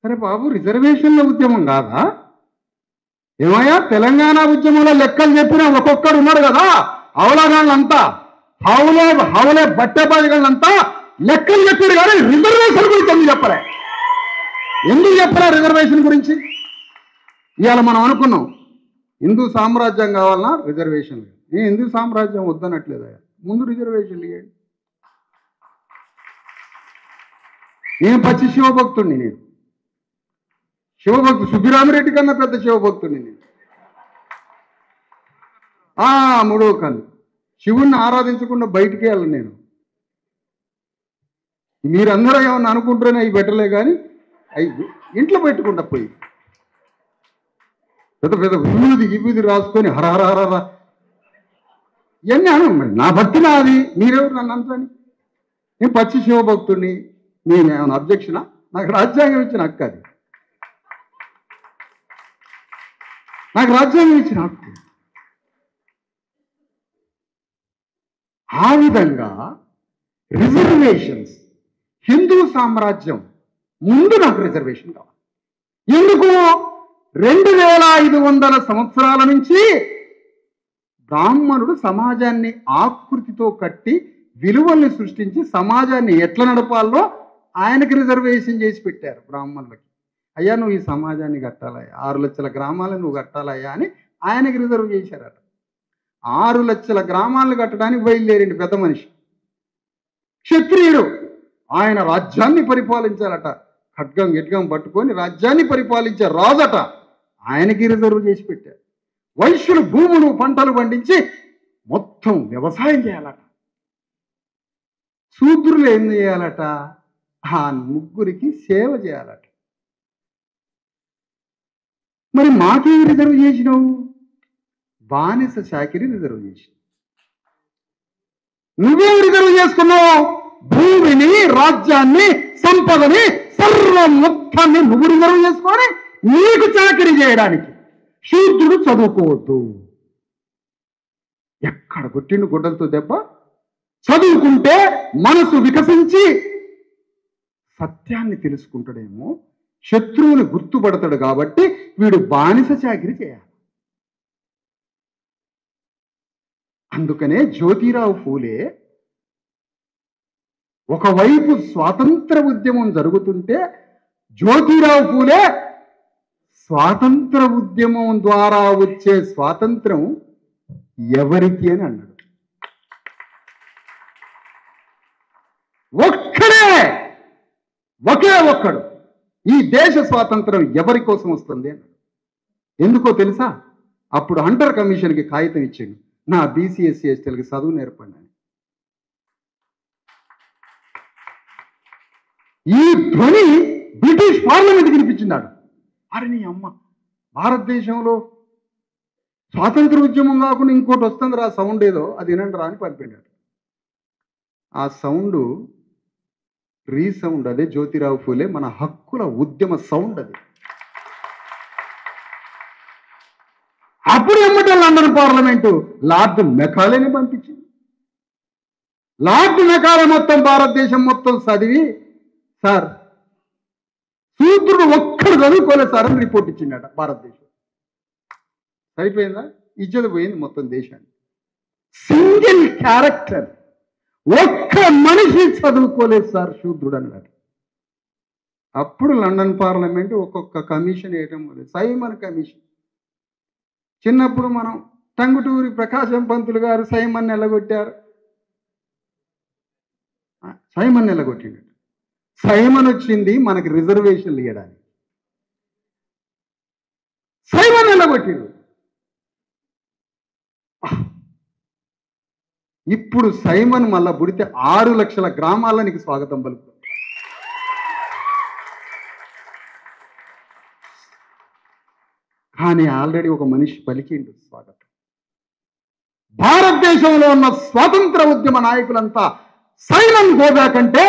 అరే బాబు, రిజర్వేషన్ల ఉద్యమం కాదా? ఏమయ్యా, తెలంగాణ ఉద్యమంలో లెక్కలు చెప్పిన ఒక్కొక్కడు ఉన్నాడు కదా, అవలగాళ్ళంతా హౌలే బట్టెబాజిగాళ్ళంతా లెక్కలు చెప్పాడు కానీ రిజర్వేషన్ గురించి ఎందుకు చెప్పలే? ఎందుకు చెప్పలే రిజర్వేషన్ గురించి? ఇవాళ మనం అనుకున్నాం హిందూ సామ్రాజ్యం కావాలన్నా రిజర్వేషన్. నేను హిందూ సామ్రాజ్యం వద్దనట్లేదా? ముందు రిజర్వేషన్లు ఇవ్వండి. నేను పచ్చి శివభక్తుడిని. నేను శివభక్తు సుబ్బిరామిరెడ్డి కన్నా పెద్ద శివభక్తుడిని నేను. మూడో కన్ను శివుణ్ణి ఆరాధించకుండా బయటికి వెళ్ళను నేను. మీరందరూ ఏమన్నా అనుకుంటారని అవి పెట్టలే కానీ అవి ఇంట్లో పెట్టుకుంటా పోయి పెద్ద పెద్ద విభూది రాసుకొని హరహరహర ఇవన్నీ అను. నా భక్తి నాది, మీరెవరు నన్ను అంతని? నేను పచ్చి శివభక్తుడిని. నేను ఏమైనా అబ్జెక్షనా? నాకు రాజ్యాంగం ఇచ్చిన హక్కు అది. నాకు రాజ్యాంగం ఇచ్చిన హక్కు. ఆ విధంగా రిజర్వేషన్స్, హిందూ సామ్రాజ్యం ముందు నాకు రిజర్వేషన్ కావాలి. ఎందుకు? 2500 సంవత్సరాల నుంచి బ్రాహ్మణుడు సమాజాన్ని ఆకృతితో కట్టి విలువల్ని సృష్టించి సమాజాన్ని ఎట్లా నడపాలో ఆయనకి రిజర్వేషన్ చేసి పెట్టారు బ్రాహ్మణులకి. అయ్యా నువ్వు ఈ సమాజాన్ని కట్టాలయ్యా, 6 లక్షల గ్రామాలను నువ్వు కట్టాలయ్యా అని ఆయనకి రిజర్వ్ చేశారట. 6 లక్షల గ్రామాలను కట్టడానికి బయలుదేరింది పెద్ద మనిషి, క్షత్రియుడు. ఆయన రాజ్యాన్ని పరిపాలించాలట. ఖడ్గం గిడ్గం పట్టుకొని రాజ్యాన్ని పరిపాలించే రాజట. ఆయనకి రిజర్వ్ చేసి పెట్టారు. వైశ్యులు భూములు పంటలు పండించి మొత్తం వ్యవసాయం చేయాలట. శూద్రులు ఏం చేయాలట? ఆ ముగ్గురికి సేవ చేయాలట. మరి మాకేం రిజర్వ్ చేసినావు? బానిస చాకిరి రిజర్వ్ చేసి. నువ్వేం రిజర్వ్ చేసుకున్నావు? భూమిని, రాజ్యాన్ని, సంపదని, సర్వం మొత్తాన్ని నువ్వు రిజర్వ్ చేసుకొని నీకు చాకరీ చేయడానికి. శూద్రుడు చదువుకోవద్దు. ఎక్కడ కొట్టిండు గుడ్డలతో దెబ్బ? చదువుకుంటే మనసు వికసించి సత్యాన్ని తెలుసుకుంటాడేమో, శత్రువుని గుర్తుపడతాడు. కాబట్టి వీడు బానిస చాకిరీ చేయాలి. అందుకనే జ్యోతిరావు ఫూలే ఒకవైపు స్వాతంత్ర ఉద్యమం జరుగుతుంటే జ్యోతిరావు ఫూలే స్వాతంత్ర ఉద్యమం ద్వారా వచ్చే స్వాతంత్రం ఎవరికి అని అన్నాడు. ఒకే ఒక్కడు ఈ దేశ స్వాతంత్రం ఎవరి కోసం వస్తుంది అన్నాడు. ఎందుకో తెలుసా? అప్పుడు హంటర్ కమిషన్కి కాగితం ఇచ్చాడు, నా బీసీఎస్సీ ఎస్టీలకి చదువు నేర్పండి అని. ఈ ధ్వని బ్రిటిష్ పార్లమెంట్కి వినిపించినాడు. అరే నీ అమ్మ, భారతదేశంలో స్వాతంత్ర ఉద్యమం కాకుండా ఇంకోటి వస్తుంది రా సౌండ్, ఏదో అది వినండి రా అని పంపించాడు. ఆ సౌండ్ రీసౌండ్. అదే జ్యోతిరావు ఫూలే మన హక్కుల ఉద్యమ సౌండ్ అది. అప్పుడు ఎమ్మటే లండన్ పార్లమెంటు లార్డ్ మెకాలేని పంపించింది. లార్డ్ మెకాలే మొత్తం భారతదేశం మొత్తం చదివి, సార్ శూద్రుడు ఒక్కడు చదువుకోలేదు సార్ అని రిపోర్ట్ ఇచ్చిండట. భారతదేశం సరిపోయిందా? ఇజ్జత పోయింది మొత్తం దేశాన్ని. సింగిల్ క్యారెక్టర్, ఒక్క మనిషి చదువుకోలేదు సార్ శూద్రుడు అన్నాడు. అప్పుడు లండన్ పార్లమెంట్ ఒక్కొక్క కమిషన్ వేయటం మొదలు. Simon commission. చిన్నప్పుడు మనం టంగుటూరి ప్రకాశం పంతులు గారు సైమన్ ఎల్లగొట్టారు. సైమన్ ఎల్లగొట్టిండు. సైమన్ వచ్చింది మనకి రిజర్వేషన్లు ఇవ్వడానికి. సైమన్ ఎల్లగొట్టిండు. ఇప్పుడు సైమన్ మళ్ళా పుడితే 6 లక్షల గ్రామాల నీకు స్వాగతం పలుకు. కానీ ఆల్రెడీ ఒక మనిషి పలికిండు స్వాగతం. భారతదేశంలో ఉన్న స్వాతంత్ర ఉద్యమ నాయకులంతా సైమన్ గోబ్యాక్ కంటే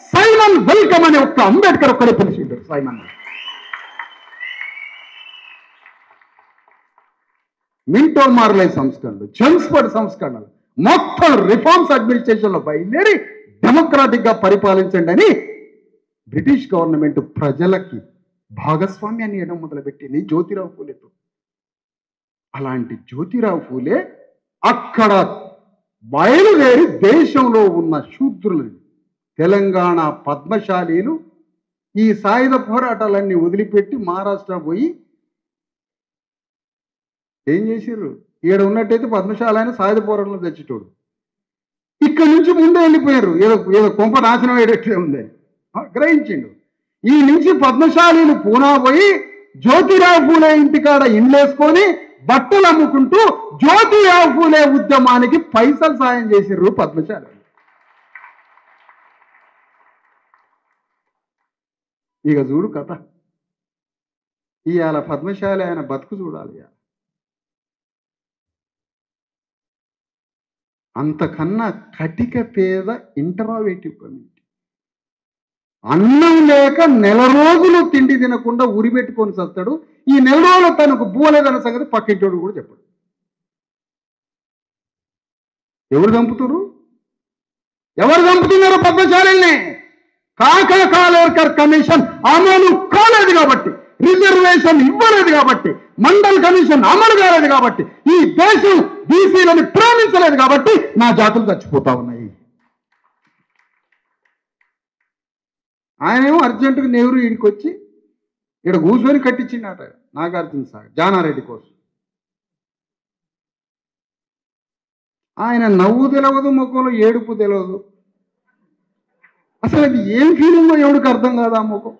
సైమన్ వెల్కమ్ అనే ఒక్క అంబేద్కర్ ఒక్కడే పిలిచిండు సైమన్. మింటో మార్లే సంస్కరణలు, చెమ్స్ఫర్డ్ సంస్కరణలు, మొత్తం రిఫార్మ్స్ అడ్మినిస్ట్రేషన్లో బయలుదేరి డెమోక్రాటిక్ గా పరిపాలించండి అని బ్రిటిష్ గవర్నమెంట్ ప్రజలకి భాగస్వామ్యాన్ని ఇవ్వడం మొదలుపెట్టింది జ్యోతిరావు ఫూలేతో. అలాంటి జ్యోతిరావు ఫూలే అక్కడ బయలుదేరి దేశంలో ఉన్న శూద్రులని తెలంగాణ పద్మశాలీలు ఈ సాయుధ పోరాటాలన్నీ వదిలిపెట్టి మహారాష్ట్ర పోయి ఏం చేసిర్రు? ఈడ ఉన్నట్టయితే పద్మశాల అయినా సాయుధ పోరాటంలో తెచ్చేటోడు. ఇక్కడ నుంచి ముందే వెళ్ళిపోయారు. ఏదో ఏదో కొంప నాశనం అయ్యేటట్లే ఉందని గ్రహించిండు. ఈ నుంచి పద్మశాలీలు పూనా పోయి జ్యోతిరావు ఫూలే ఇంటికాడ ఇండ్లేసుకొని బట్టలు అమ్ముకుంటూ జ్యోతిరావు ఫూలే ఉద్యమానికి పైసలు సాయం చేసిర్రు పద్మశాలి. ఇక చూడు కథ. ఇవాళ పద్మశాలి ఆయన బతుకు చూడాలి. అంతకన్నా కటిక పేద ఇంటరావేటివ్ కమ్యూనిటీ. అన్నం లేక నెల రోజులు తిండి తినకుండా ఉరి పెట్టుకొని చస్తాడు. ఈ నెల రోజులు తనకు బూలేదన్న సంగతి పక్కింటోడు కూడా చెప్పాడు. ఎవరు చంపుతున్నారు? ఎవరు చంపుతున్నారు పద్మశాలిని? కాకా కాలేకర్ కమిషన్ అమలు కాలేదు కాబట్టి, రిజర్వేషన్ ఇవ్వలేదు కాబట్టి, మండల్ కమిషన్ అమలు కాలేదు కాబట్టి, ఈ దేశం బీసీలను ప్రేమించలేదు కాబట్టి నా జాతులు చచ్చిపోతా ఉన్నాయి. ఆయనేమో అర్జెంటుగా నెహ్రూ ఈడికి వచ్చి ఇక్కడ కూర్చొని కట్టించిండట నాగార్జున సాగర్ జానారెడ్డి కోసం. ఆయన నవ్వు తెలియదు, ముఖంలో ఏడుపు తెలియదు. అసలు అది ఏం ఫీలింగో ఎవడికి అర్థం కాదు ఆ ముఖం.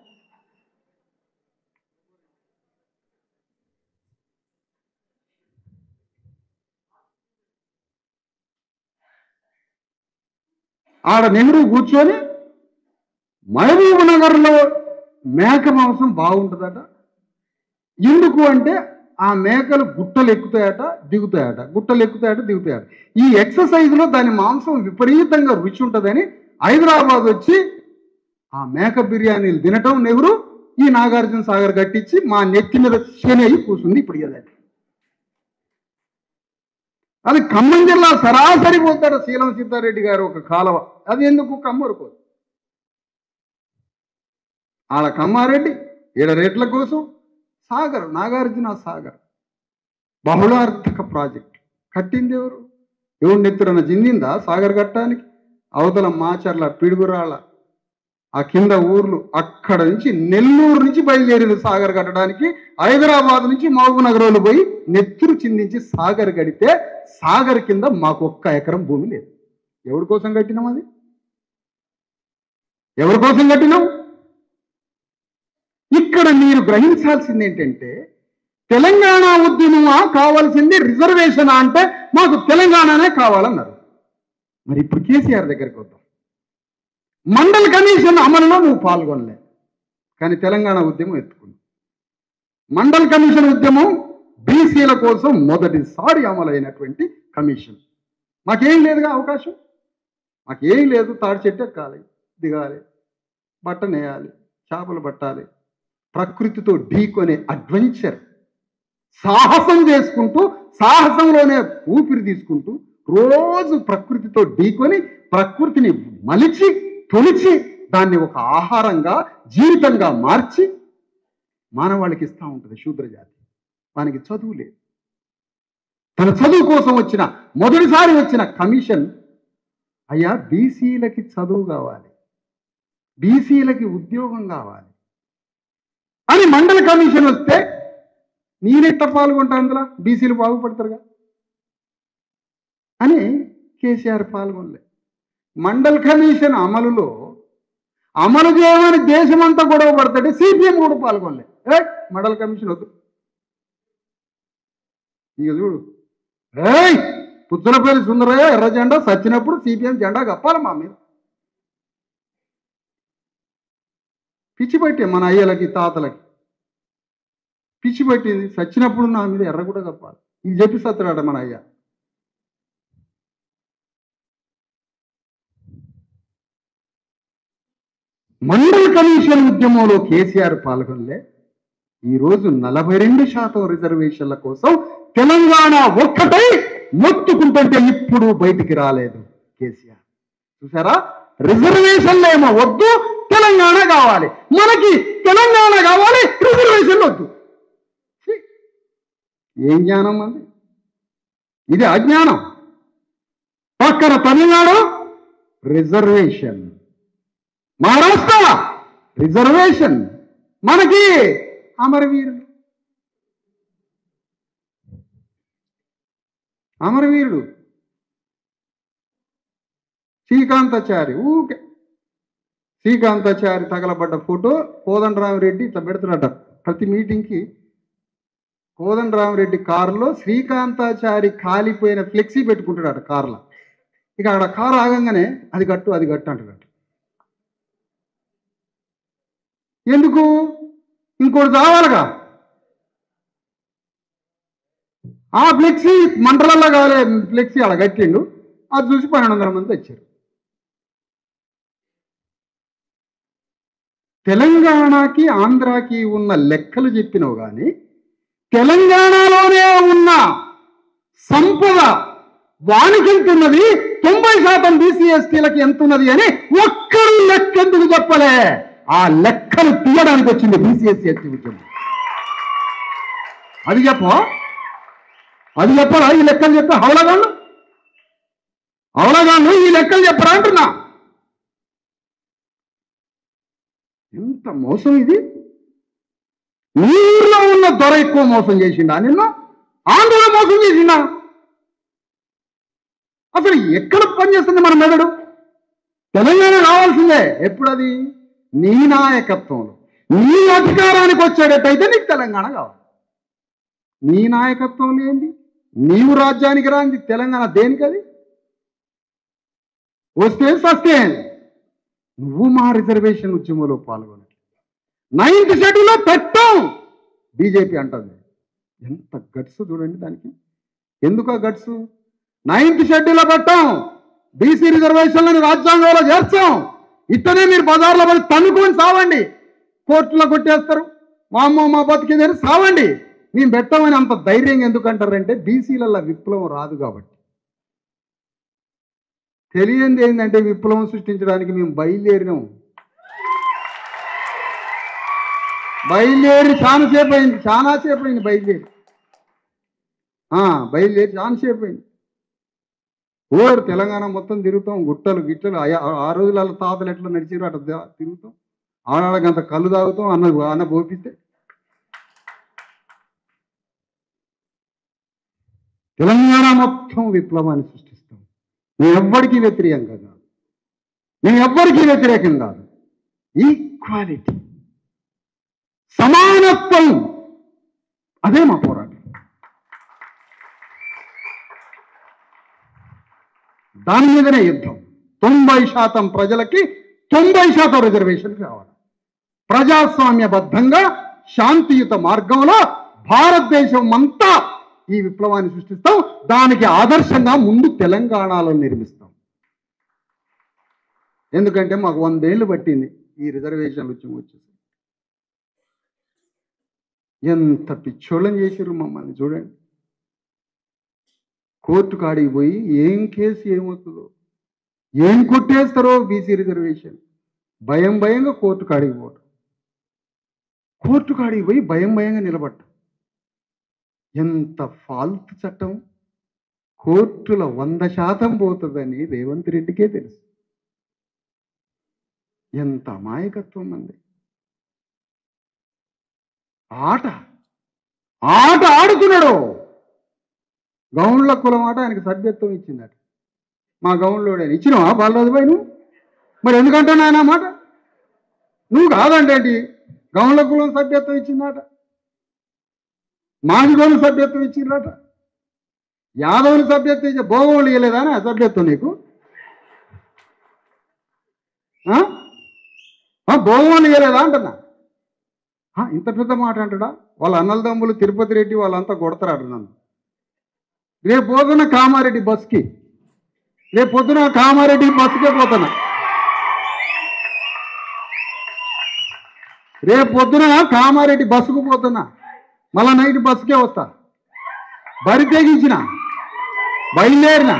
ఆడ నెహ్రూ కూర్చొని మహబూబ్ నగర్లో మేక మాంసం బాగుంటుందట. ఎందుకు అంటే ఆ మేకలు గుట్టలు ఎక్కుతాయట దిగుతాయట, గుట్టలు ఎక్కుతాయట దిగుతాయట. ఈ ఎక్సర్సైజ్లో దాని మాంసం విపరీతంగా రుచి ఉంటుందని హైదరాబాద్ వచ్చి ఆ మేక బిర్యానీలు తినటం నెహ్రూ ఈ నాగార్జున సాగర్ కట్టించి మా నెత్తి మీద శని అయి కూర్చుంది. ఇప్పుడు కదా అది ఖమ్మం జిల్లా సరాసరి పోతాడు శీలం సిద్ధారెడ్డి గారు ఒక కాలువ. అది ఎందుకు కమ్మరుకోదు. ఆడ కమ్మారెడ్డి ఈడ రేట్ల కోసం సాగర్, నాగార్జున సాగర్ బహుళార్థక ప్రాజెక్ట్ కట్టింది ఎవరు? ఎవరు నెత్తురన్న జిందిందా సాగర్ కట్టడానికి? అవతల మాచర్ల, పిడుగురాళ్ళ, ఆ కింద ఊర్లు, అక్కడ నుంచి నెల్లూరు నుంచి బయలుదేరింది సాగర్ కట్టడానికి. హైదరాబాద్ నుంచి మహబూబ్ నగర్లో పోయి నెత్తురు చిందించి సాగర్ కడితే సాగర్ కింద మాకు 1 ఎకరం భూమి లేదు. ఎవరి కోసం కట్టినాం? అది ఎవరి కోసం కట్టినాం? ఇక్కడ మీరు గ్రహించాల్సింది ఏంటంటే తెలంగాణ ఉద్యమమా కావాల్సింది రిజర్వేషన్ అంటే మాకు తెలంగాణనే కావాలన్నారు. మరి ఇప్పుడు కేసీఆర్ దగ్గరికి వద్దాం. మండల్ కమిషన్ అమలులో నువ్వు పాల్గొనలే, కానీ తెలంగాణ ఉద్యమం ఎత్తుకుంది. మండల్ కమిషన్ ఉద్యమం బీసీల కోసం మొదటిసారి అమలైనటువంటి కమిషన్. మాకేం లేదుగా అవకాశం, మాకేం లేదు. తాడి చెట్టు ఎక్కాలి, దిగాలి, బట్టనేయాలి, చేపలు పట్టాలి, ప్రకృతితో ఢీకొనే అడ్వెంచర్ సాహసం చేసుకుంటూ సాహసంలోనే ఊపిరి తీసుకుంటూ రోజు ప్రకృతితో ఢీకొని ప్రకృతిని మలిచి తొలిచి దాన్ని ఒక ఆహారంగా జీవితంగా మార్చి మానవాళికి ఇస్తూ ఉంటుంది శూద్రజాతి. వానికి చదువు లేదు. తన చదువు కోసం వచ్చిన మొదటిసారి వచ్చిన కమిషన్, అయ్యా బీసీలకి చదువు కావాలి, బీసీలకి ఉద్యోగం కావాలి అని మండల కమిషన్ వస్తే నేనెట్ట పాల్గొంటా, అందులో బీసీలు బాగుపడతారుగా అని కేసీఆర్ పాల్గొనలే. మండల్ కమిషన్ అమలులో అమలు చేయమని దేశమంతా గొడవ పడతాడు, సిపిఎం కూడా పాల్గొనలే. మండల్ కమిషన్ వద్దు. ఇక చూడు, పుచ్చలపల్లి సుందరయ్య ఎర్ర జెండా సచ్చినప్పుడు సిపిఎం జెండా కప్పాలి మా మీద. పిచ్చి పట్టే మన అయ్యలకి తాతలకి పిచ్చి పట్టింది. సచ్చినప్పుడు నా మీద ఎర్ర కూడా కప్పాలి. ఇది చెప్పి సత్తాడ మన అయ్య. మండల్ కమిషన్ ఉద్యమంలో కేసీఆర్ పాల్గొనలే. ఈరోజు 42% రిజర్వేషన్ల కోసం తెలంగాణ ఒక్కటై మొత్తుకుంటుంటే ఇప్పుడు బయటికి రాలేదు కేసీఆర్. చూసారా? రిజర్వేషన్లు ఏమో వద్దు, తెలంగాణ కావాలి. మనకి తెలంగాణ కావాలి, రిజర్వేషన్లు వద్దు. ఏం జ్ఞానం అంది? ఇది అజ్ఞానం. పక్కన తమిళనాడు రిజర్వేషన్, మహారాష్ట్ర రిజర్వేషన్, మనకి అమరవీరుడు. అమరవీరుడు శ్రీకాంతాచారి. ఊకే శ్రీకాంతాచారి తగలబడ్డ ఫోటో కోదండరామిరెడ్డి ఇట్లా పెడుతున్నాడ ప్రతి మీటింగ్కి. కోదండరామిరెడ్డి కారులో శ్రీకాంతాచారి కాలిపోయిన ఫ్లెక్సీ పెట్టుకుంటాడట కారులో. ఇక అక్కడ కారు ఆగంగానే అది గట్టు అది గట్టు అంటాడట. ఎందుకు? ఇంకోటి కావాలిగా. ఆ ఫ్లెక్సీ మంటలల్లో కాలే ఫ్లెక్సీ అలా కట్టిండు. అది చూసి 1200 మంది వచ్చారు. తెలంగాణకి ఆంధ్రాకి ఉన్న లెక్కలు చెప్పినవు కానీ తెలంగాణలోనే ఉన్న సంపద వానికి ఎంతున్నది, 90% బీసీ ఎస్టీలకి ఎంతున్నది అని ఒక్కరు లెక్కెందుకు చెప్పలే? ఆ లెక్కలు తీయడానికి వచ్చింది బీసీ ఎస్సీ ఎస్టీ ఉద్యమం. అది చెప్పరా? ఈ లెక్కలు చెప్పే హౌలగాళ్ళు ఈ లెక్కలు చెప్పరా అంటున్నా. ఎంత మోసం ఇది! నీ ఊర్లో ఉన్న దొర ఎక్కువ మోసం చేసిండా నిన్ను? ఆంధ్రలో మోసం చేసిండా? అసలు ఎక్కడ పనిచేస్తుంది మన మెదడు? తెలంగాణ రావాల్సిందే. ఎప్పుడది? నీ నాయకత్వంలో, నీ అధికారానికి వచ్చేటట్టయితే నీకు తెలంగాణ కావాలి. నీ నాయకత్వం లేనిది, నీవు రాజ్యానికి రాంది తెలంగాణ దేనికి? అది వస్తే సస్తే నువ్వు మా రిజర్వేషన్ ఉద్యమంలో పాల్గొన 9th షెడ్యూల్లో పెట్టాం బీజేపీ అంటుంది. ఎంత గట్స్ చూడండి దానికి. ఎందుకు ఆ గట్స్? 9th షెడ్యూల్లో పెట్టాం, బీసీ రిజర్వేషన్లను రాజ్యాంగంలో చేర్చాం. ఇట్టనే మీరు బజార్లో పడి తన్నుకొని సావండి, కోర్టులో కొట్టేస్తారు, మా అమ్మ మా బతికిందని సావండి. మేము పెట్టామని అంత ధైర్యంగా ఎందుకంటారంటే బీసీలలో విప్లవం రాదు కాబట్టి. తెలియంది ఏంటంటే విప్లవం సృష్టించడానికి మేము బయలుదేరి చాలాసేపు అయింది బయలుదేరి చాలాసేపు అయింది. ఓరు తెలంగాణ మొత్తం తిరుగుతాం, గుట్టలు గిట్టలు. ఆ రోజులలో తాతలు ఎట్లా నడిచారు అట్లా తిరుగుతాం. ఆడగంత కళ్ళు తాగుతాం, అన్న పోపిస్తే. తెలంగాణ మొత్తం విప్లవాన్ని సృష్టిస్తాం. మేము ఎవ్వరికీ వ్యతిరేకం కాదు. ఈక్వాలిటీ, సమానత్వం, అదే మా పోరాటం. దాని మీదనే యుద్ధం. 90% ప్రజలకి 90% రిజర్వేషన్ కావాలి. ప్రజాస్వామ్యబద్ధంగా శాంతియుత మార్గంలో భారతదేశం అంతా ఈ విప్లవాన్ని సృష్టిస్తాం. దానికి ఆదర్శంగా ముందు తెలంగాణలో నిర్మిస్తాం. ఎందుకంటే మాకు 100 ఏళ్ళు పట్టింది ఈ రిజర్వేషన్లు వచ్చేసి. ఎంత పిచ్చోళ్ళని చేశారు మమ్మల్ని చూడండి. కోర్టు కాడికి పోయి ఏం కేసు ఏమవుతుందో, ఏం కొట్టేస్తారో బీసీ రిజర్వేషన్ భయంగా కోర్టు కాడికి పోవటం, కోర్టు కాడికి పోయి భయంగా నిలబడటం. ఎంత ఫాల్తు చట్టం! కోర్టుల 100% పోతుందని రేవంత్ రెడ్డికే తెలుసు. ఎంత అమాయకత్వం అంది. ఆట ఆడుతున్నాడు. గౌన్ల కులం ఆట ఆయనకి సభ్యత్వం ఇచ్చిందట. మా గౌన్లోడే ఇచ్చినావా బాలరాజు భాయ్? నువ్వు మరి ఎందుకంటున్నా ఆయన మాట? నువ్వు కాదండి, గౌన్ల కులం సభ్యత్వం ఇచ్చిందట, మాదిగోలు సభ్యత్వం ఇచ్చిందట, యాదవులు సభ్యత్వం ఇచ్చే భోగోళ్ళు ఇవ్వలేదా అని సభ్యత్వం నీకు? భోగోళ్ళు ఇవ్వలేదా అంటున్నా. ఇంత పెద్ద మాట అంటాడా? వాళ్ళ అన్నలదమ్ములు తిరుపతి రెడ్డి వాళ్ళంతా కొడతారట నన్ను. రేపు పోతున్న కామారెడ్డి బస్కి, బస్సుకే పోతున్నా. రేపు పొద్దున కామారెడ్డి బస్సుకు పోతున్నా, మళ్ళా నైట్ బస్సుకే వస్తా. బరి తెగించిన బయలుదేరిన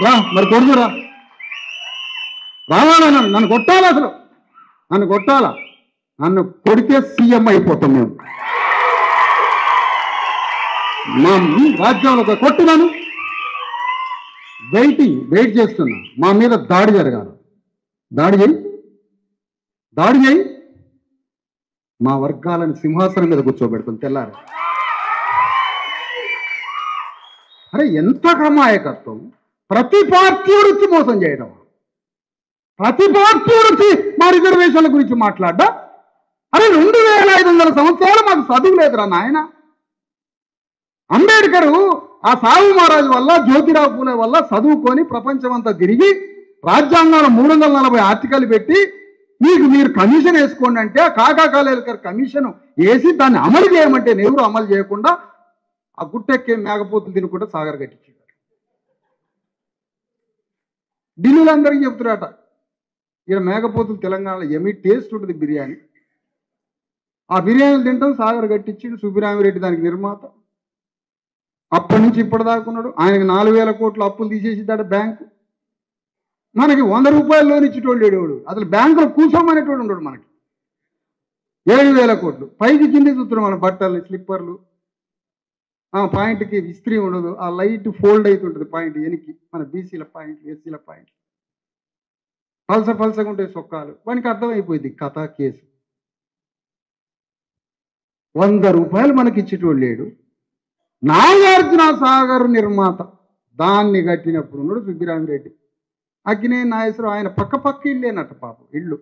రా, మరి కొడుకురా, రావాలా? నన్ను కొట్టాలి, అసలు నన్ను కొట్టాలా? నన్ను కొడితే సీఎం అయిపోతాం మేము. మా రాజ్యంలో కొట్టినాను, వెయిట్ చేస్తున్నా, మా మీద దాడి జరగాలి. దాడి చేయి, దాడి చేయి, మా వర్గాలను సింహాసనం మీద కూర్చోబెడుతుంది తెల్లారి. అరే ఎంత అమాయకత్వం! ప్రతి పార్టీ వచ్చి మోసం చేయడం, ప్రతి పార్టీ వచ్చి మా రిజర్వేషన్ల గురించి మాట్లాడ్డా. అరే 2500 సంవత్సరాలు మాకు చదువు లేదురా నాయన. అంబేద్కర్ ఆ సాహు మహారాజు వల్ల, జ్యోతిరావు పూలే వల్ల చదువుకొని ప్రపంచమంతా తిరిగి రాజ్యాంగంలో 340 ఆర్టికల్ పెట్టి మీరు కమిషన్ వేసుకోండి అంటే కాకా కాలేకర్ కమిషన్ వేసి దాన్ని అమలు చేయమంటే నెహ్రూ అమలు చేయకుండా ఆ గుట్టెక్కే మేకపోతులు తినుకుంటే సాగర్ కట్టించాడు. ఢిల్లీలో అందరికీ చెప్తున్నారట, ఇక్కడ మేకపోతులు తెలంగాణలో ఏమీ టేస్ట్ ఉంటుంది బిర్యానీ. ఆ బిర్యానీలు తింటాం సాగర్ కట్టించాడు. సుబ్బిరామిరెడ్డి దానికి నిర్మాత. అప్పటి నుంచి ఇప్పటిదాకున్నాడు. ఆయనకి 4000 కోట్లు అప్పులు తీసేసిద్దాడు బ్యాంకు. మనకి 100 రూపాయలు లోన్ ఇచ్చేటోళ్ళు లేడేవాడు. అసలు బ్యాంకులో కూర్చోమనేటోడు ఉండడు. మనకి 7000 కోట్లు పైకి కింద చూస్తున్నాం. మన బట్టలు, స్లిప్పర్లు, పాయింట్కి ఇస్త్రీ ఉండదు. ఆ లైట్ ఫోల్డ్ అవుతుంటుంది పాయింట్ వెనక్కి. మన బీసీల పాయింట్లు, ఎస్సీల పాయింట్లు పలసగా ఉంటాయి సొక్కాలు. వానికి అర్థమైపోయింది కథ కేసు. 100 రూపాయలు మనకి ఇచ్చేటోళ్ళు లేడు. నాగార్జున సాగర్ నిర్మాత దాన్ని కట్టినప్పుడు ఉన్నాడు సుబ్బిరామిరెడ్డి. అగ్నే నాగేశ్వరం ఆయన పక్క ఇల్లేనట పాపం. ఇళ్ళు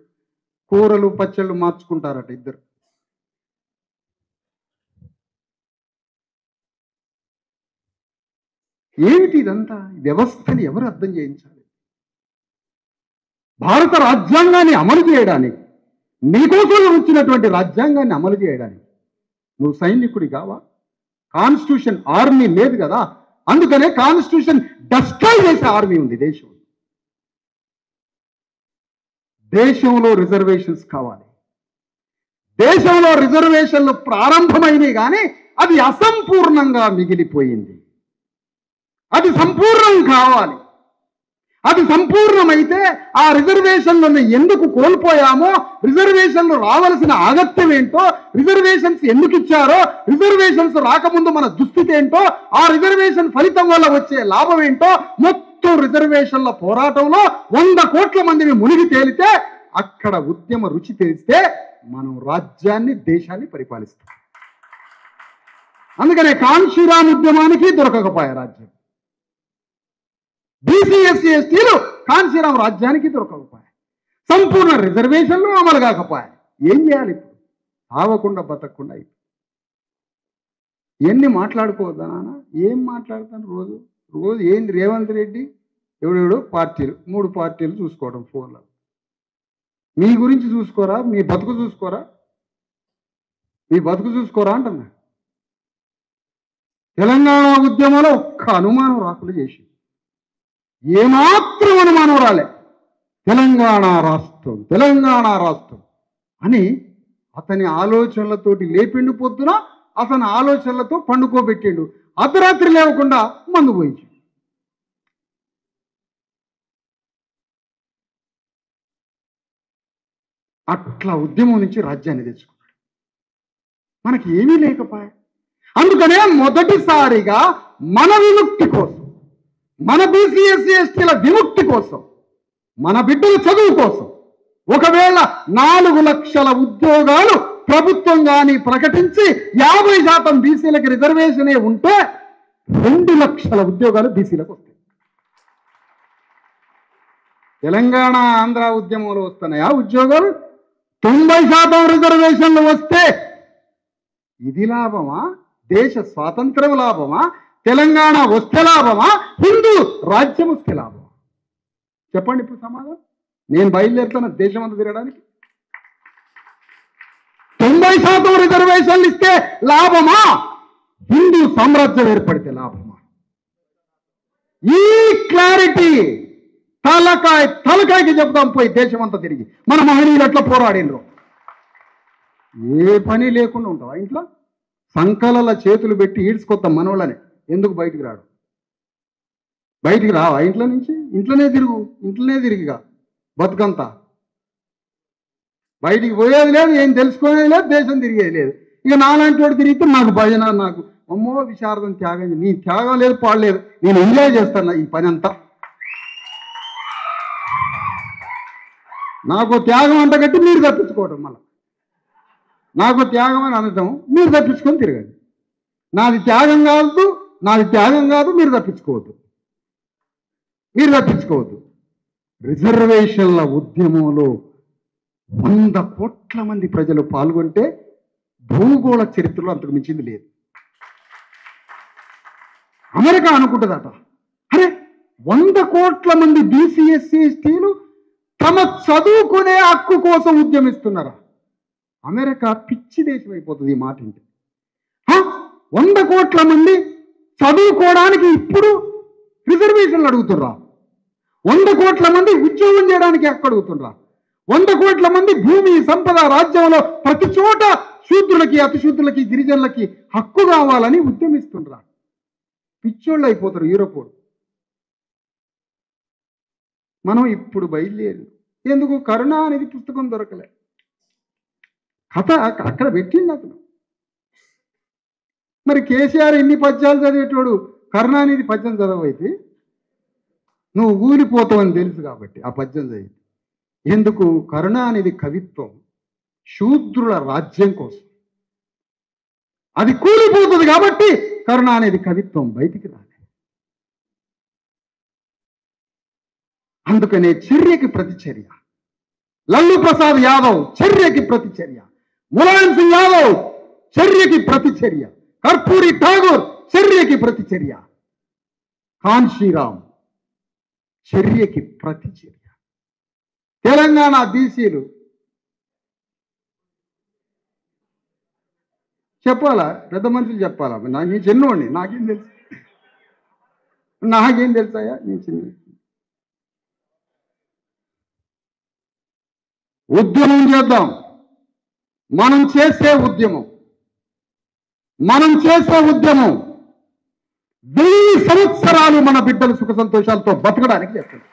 కూరలు పచ్చళ్ళు మార్చుకుంటారట ఇద్దరు. ఏమిటి ఇదంతా? వ్యవస్థని ఎవరు అర్థం చేయించాలి? భారత రాజ్యాంగాన్ని అమలు చేయడానికి, నీకోసం వచ్చినటువంటి రాజ్యాంగాన్ని అమలు చేయడానికి నువ్వు సైనికుడి కావా? కాన్స్టిట్యూషన్ ఆర్మీ లేదు కదా, అందుకనే కాన్స్టిట్యూషన్ డస్ట్రాయ్ చేసే ఆర్మీ ఉంది దేశంలో. దేశంలో రిజర్వేషన్స్ కావాలి. దేశంలో రిజర్వేషన్లు ప్రారంభమైనవి కానీ అది అసంపూర్ణంగా మిగిలిపోయింది. అది సంపూర్ణం కావాలి. అది సంపూర్ణమైతే ఆ రిజర్వేషన్లను ఎందుకు కోల్పోయామో, రిజర్వేషన్లు రావాల్సిన అగత్యం ఏంటో, రిజర్వేషన్స్ ఎందుకు ఇచ్చారో, రిజర్వేషన్స్ రాకముందు మన దుస్థితి ఏంటో, ఆ రిజర్వేషన్ ఫలితం వల్ల వచ్చే లాభం ఏంటో, మొత్తం రిజర్వేషన్ల పోరాటంలో 100 కోట్ల మందిని మునిగి తేలితే, అక్కడ ఉద్యమ రుచి తెలిస్తే మనం రాజ్యాన్ని, దేశాన్ని పరిపాలిస్తాం. అందుకనే కాన్షీరామ్ ఉద్యమానికి దొరకకపోయే రాజ్యం. బీసీ ఎస్సీ ఎస్టీలు కాన్షీరామ్ రాజ్యానికి దొరకకపోయాయి. సంపూర్ణ రిజర్వేషన్లు అమలు కాకపోయాయి. ఏం చేయాలి ఇప్పుడు? ఆవకుండా బతకకుండా అయిపోయి ఎన్ని మాట్లాడుకోవద్దా నాన్న? ఏం మాట్లాడతాను రోజు ఏంది? రేవంత్ రెడ్డి ఎవడెవడో పార్టీలు, 3 పార్టీలు చూసుకోవడం ఫోన్లో. మీ గురించి చూసుకోరా? మీ బతుకు చూసుకోరా? మీ బతుకు చూసుకోరా అంటున్నా. తెలంగాణ ఉద్యమంలో ఒక్క అనుమానం రాకుండా చేసి, ఏమాత్రం అనుమానం రాలే, తెలంగాణ రాష్ట్రం అని అతని ఆలోచనలతోటి లేపిండు. పొద్దున అతని ఆలోచనలతో పండుకోబెట్టిండు. అర్ధరాత్రి లేవకుండా మందు పోయించు. అట్లా ఉద్యమం నుంచి రాజ్యాన్ని తెచ్చుకున్నాడు. మనకి ఏమీ లేకపోయా. అందుకనే మొదటిసారిగా మన విముక్తి కోసం, మన బీసీ ఎస్సీ ఎస్టీల విముక్తి కోసం, మన బిడ్డల చదువు కోసం ఒకవేళ 4 లక్షల ఉద్యోగాలు ప్రభుత్వం కానీ ప్రకటించి 50% బీసీలకు రిజర్వేషనే ఉంటే 2 లక్షల ఉద్యోగాలు బీసీలకు వస్తాయి. తెలంగాణ ఆంధ్ర ఉద్యమంలో వస్తున్నాయా ఉద్యోగాలు? 90% రిజర్వేషన్లు వస్తే ఇది లాభమా? దేశ స్వాతంత్ర్యం లాభమా? తెలంగాణ వస్తే లాభమా? హిందూ రాజ్యం వస్తే లాభమా? చెప్పండి ఇప్పుడు సమాధానం. నేను బయలుదేరుతున్న దేశం అంతా తిరగడానికి. 90% రిజర్వేషన్లు ఇస్తే లాభమా? హిందూ సామ్రాజ్యం ఏర్పడితే లాభమా? ఈ క్లారిటీ తలకాయకి చెప్తాం పోయి దేశం అంతా తిరిగి. మన మహనీయులు ఎట్లా పోరాడినరు. ఏ పని లేకుండా ఉంటావా ఇంట్లో? సంకలల చేతులు పెట్టి ఈడ్చుకొత్తాం మనోళ్ళని. ఎందుకు బయటికి రాడు? బయటికి రావా ఇంట్లో నుంచి? ఇంట్లోనే తిరిగిగా బతుకంతా. బయటికి పోయేది లేదు, ఏం తెలుసుకునేది లేదు, దేశం తిరిగేది లేదు. ఇక నాలాంటి వాడు తిరిగితే నాకు భజన, నాకు అమ్మో విశారదం, త్యాగం. నీ త్యాగం లేదు, పాడలేదు. నేను ఎంజాయ్ చేస్తాను ఈ పని అంతా. నాకు త్యాగం అంటగట్టి మీరు తప్పించుకోవటం, మళ్ళీ నాకు త్యాగం అని అనటం, మీరు తప్పించుకొని తిరగండి. నాది త్యాగం కాదు, నాది త్యాగం కాదు, మీరు తప్పించుకోవద్దు, మీరు తప్పించుకోవద్దు. రిజర్వేషన్ల ఉద్యమంలో 100 కోట్ల మంది ప్రజలు పాల్గొంటే భూగోళ చరిత్రలో అంతకు మించింది లేదు. అమెరికా అనుకుంటుందట, అరే 100 కోట్ల మంది బీసీ ఎస్సీ ఎస్టీలు తమ చదువుకునే హక్కు కోసం ఉద్యమిస్తున్నారా? అమెరికా పిచ్చి దేశం అయిపోతుంది ఈ మాట అంటే. 100 కోట్ల మంది చదువుకోవడానికి ఇప్పుడు రిజర్వేషన్లు అడుగుతుర్రా? 100 కోట్ల మంది ఉద్యోగం చేయడానికి హక్కు అడుగుతుర్రా? 100 కోట్ల మంది భూమి సంపద రాజ్యంలో ప్రతి చోట శూద్రులకి అతిశూద్రులకి గిరిజనులకి హక్కు కావాలని ఉద్యమిస్తుండ్రా? పిచ్చోళ్ళు అయిపోతారు యూరోపోడు. మనం ఇప్పుడు బయలుదేరి ఎందుకు కరుణ అనేది పుస్తకం దొరకలే, కథ అక్కడ పెట్టింది అతను. మరి కేసీఆర్ ఎన్ని పద్యాలు చదివేటోడు కరుణానిధి పద్యం చదవైతే నువ్వు ఊరిపోతావని తెలుసు కాబట్టి ఆ పద్యం చదివి. ఎందుకు? కరుణానిధి కవిత్వం శూద్రుల రాజ్యం కోసం, అది కూలిపోతుంది కాబట్టి కరుణానిధి కవిత్వం బయటికి రాలేదు. అందుకనే చర్యకి ప్రతిచర్య. లల్లు ప్రసాద్ యాదవ్ చర్యకి ప్రతిచర్య, ములాయం సింగ్ యాదవ్ చర్యకి ప్రతిచర్య, కర్పూరి ఠాగూర్ చర్యకి ప్రతిచర్య, కాన్షీరామ్ చర్యకి ప్రతిచర్య. తెలంగాణ బీసీలు చెప్పాలా? పెద్ద మనుషులు చెప్పాలా? నేను చిన్నోడిని, నాకేం తెలుసు, నాకేం తెలుసాయా? నేను చిన్న ఉద్యమం చేద్దాం. మనం చేసే ఉద్యమం 1000 సంవత్సరాలు మన బిడ్డలు సుఖ సంతోషాలతో బతకడానికి చేస్తుంది.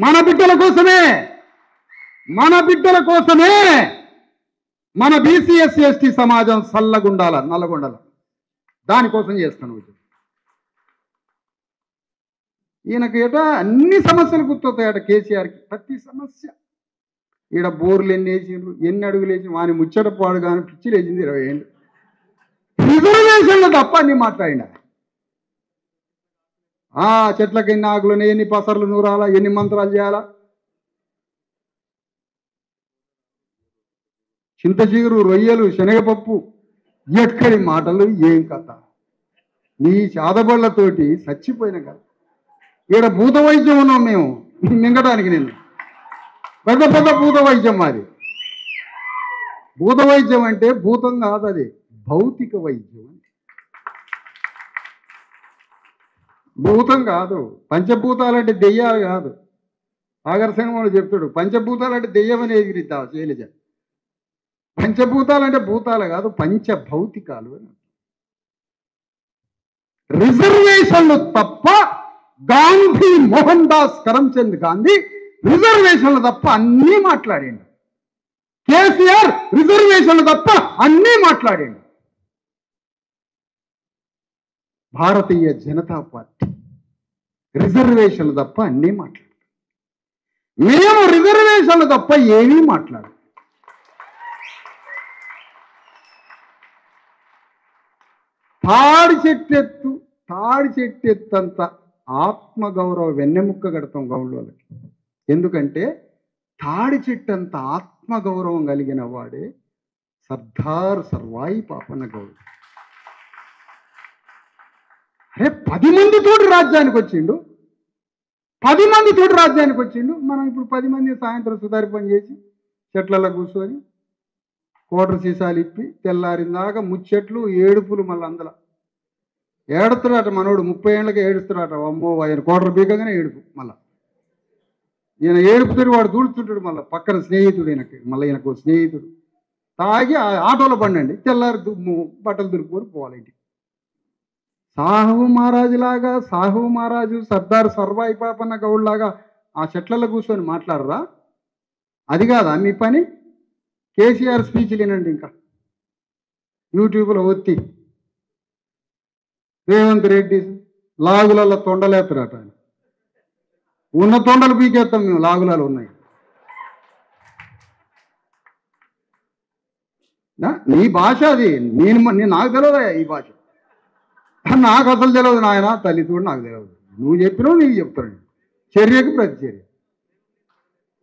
మన బిడ్డల కోసమే మన బీసీ ఎస్సీ ఎస్టీ సమాజం చల్లగుండాల, నల్లగొండాల, దానికోసం చేస్తాను. ఈయనకు ఏటా అన్ని సమస్యలు గుర్తొస్తాయట కేసీఆర్కి. ప్రతి సమస్య ఈడ బోర్లు ఎన్ని వేసిండ్రు, ఎన్ని అడుగులు వేసి వాని ముచ్చట పాడు కానీ పిచ్చి లేచింది 20 ఏళ్ళు. రిజర్వేషన్లు తప్ప అన్ని మాట్లాడిన. చెట్లకి ఎన్ని ఆకులు, ఎన్ని పసర్లు నూరాలా, ఎన్ని మంత్రాలు చేయాలా, చింతచిగురు, రొయ్యలు, శనగపప్పు, ఎక్కడి మాటలు, ఏం కథ. నీ చాదబళ్ళతోటి చచ్చిపోయిన కదా. ఈడ భూత వైద్యం ఉన్నాం మేము మింగడానికి. నేను పెద్ద భూత వైద్యం మాది. భూత వైద్యం అంటే భూతం కాదు, అది భౌతిక వైద్యం. భూతం కాదు. పంచభూతాలంటే దెయ్యాలు కాదు. ఆగర్శంగా చెప్తాడు, పంచభూతాలంటే దెయ్యం అని ఎగిరిద్దా శైలజ. పంచభూతాలంటే భూతాలు కాదు, పంచభౌతికాలు అని. రిజర్వేషన్లు తప్ప గాంధీ, మోహన్ దాస్ కరమ్చంద్ గాంధీ రిజర్వేషన్లు తప్ప అన్నీ మాట్లాడిండు. కేసీఆర్ రిజర్వేషన్లు తప్ప అన్నీ మాట్లాడిండు. భారతీయ జనతా పార్టీ రిజర్వేషన్లు తప్ప అన్నీ మాట్లాడు. మేము రిజర్వేషన్లు తప్ప ఏమీ మాట్లాడు. తాడి చెట్టెత్తంత ఆత్మగౌరవ వెన్నెముక్క కడతాం గౌండ్లకి. ఎందుకంటే తాడి చెట్టంత ఆత్మగౌరవం కలిగిన వాడే సర్దార్ సర్వాయి పాపన్న గౌడ్. అరే 10 మందితోటి రాజ్యానికి వచ్చిండు, 10 మందితోటి రాజ్యానికి వచ్చిండు. మనం ఇప్పుడు 10 మంది సాయంత్రం సుధారి పని చేసి చెట్లలో కూర్చొని కోటర్ సీసాలు ఇప్పి తెల్లారిందాక ముచ్చెట్లు, ఏడుపులు. మళ్ళీ అందులో ఏడుస్తాడట మనోడు, 30 ఏళ్ళకి ఏడుస్తాడట. అమ్మో, ఆయన కోటర్ బీకగానే ఏడుపు. మళ్ళీ ఈయన ఏడుపుతాడు, వాడు దూడుతుంటాడు. మళ్ళీ పక్కన స్నేహితుడు ఈయనకి, మళ్ళీ ఈయనకు స్నేహితుడు. తాగి ఆటోలో పండండి, తెల్లారి బట్టలు దురుపుకొని పోవాలి ఇంటికి. సాహు మహారాజు సర్దార్ సర్వాయి పాపన్న గౌడ్ లాగా ఆ చెట్లలో కూర్చొని మాట్లాడరా? అది కాదా మీ పని? కేసీఆర్ స్పీచ్లు వినండి. ఇంకా యూట్యూబ్లో ఒత్తి రేవంత్ రెడ్డి లాగులలో తొండలేస్తారట. ఉన్న తొండలు పీకేస్తాం మేము, లాగులాలు ఉన్నాయి. నీ భాష అది, నాకు తెలియదా ఈ భాష, నాకు అసలు తెలియదు నాయన, తల్లి కూడా నాకు తెలియదు. నువ్వు చెప్పినావు, నీకు చెప్తాను. చర్యకు ప్రతి చర్య.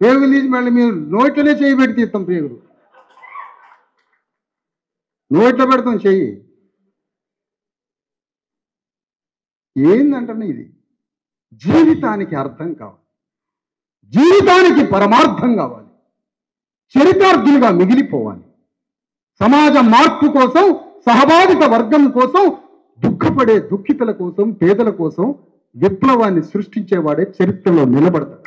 పేగులు తీసి మళ్ళీ మేము నోట్లోనే చేయి పెట్టి తీస్తాం. పేగులు నోట్లో పెడతాం చెయ్యి. ఏందంటే ఇది జీవితానికి అర్థం కావాలి, జీవితానికి పరమార్థం కావాలి, చరితార్థులుగా మిగిలిపోవాలి. సమాజ మార్పు కోసం, సహబాధిత వర్గం కోసం, దుఃఖపడే దుఃఖితుల కోసం, పేదల కోసం విప్లవాన్ని సృష్టించేవాడే చరిత్రలో నిలబడతాడు.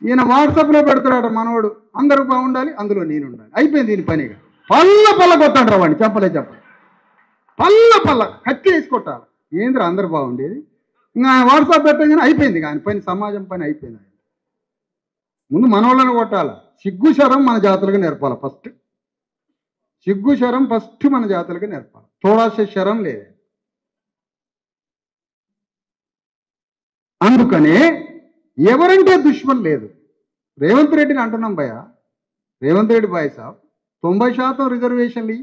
ఈయన వాట్సాప్లో పెడతాడు మనవాడు, అందరూ బాగుండాలి, అందులో నేను ఉండాలి. అయిపోయింది దీని పనిగా. పల్ల కొట్టాడు వాడిని, చెప్పలే పల్ల కత్తి వేసి కొట్టాలి. ఏంద్ర అందరూ బాగుండేది. ఇంకా ఆయన వాట్సాప్ పెట్టగానే అయిపోయింది, ఆయన పని, సమాజం పని అయిపోయింది. ఆయన ముందు మనవాళ్ళని కొట్టాలి. సిగ్గు శరం మన జాతులుగా నేర్పాలి. ఫస్ట్ సిగ్గు శరం ఫస్ట్ మన జాతులుగా నేర్పాలి. తోడాసే శరం లేదు. అందుకనే ఎవరంటే దుష్మన్ లేదు. రేవంత్ రెడ్డిని అంటున్నాం భయ, రేవంత్ రెడ్డి బాయ్ సాబ్ 90% రిజర్వేషన్లు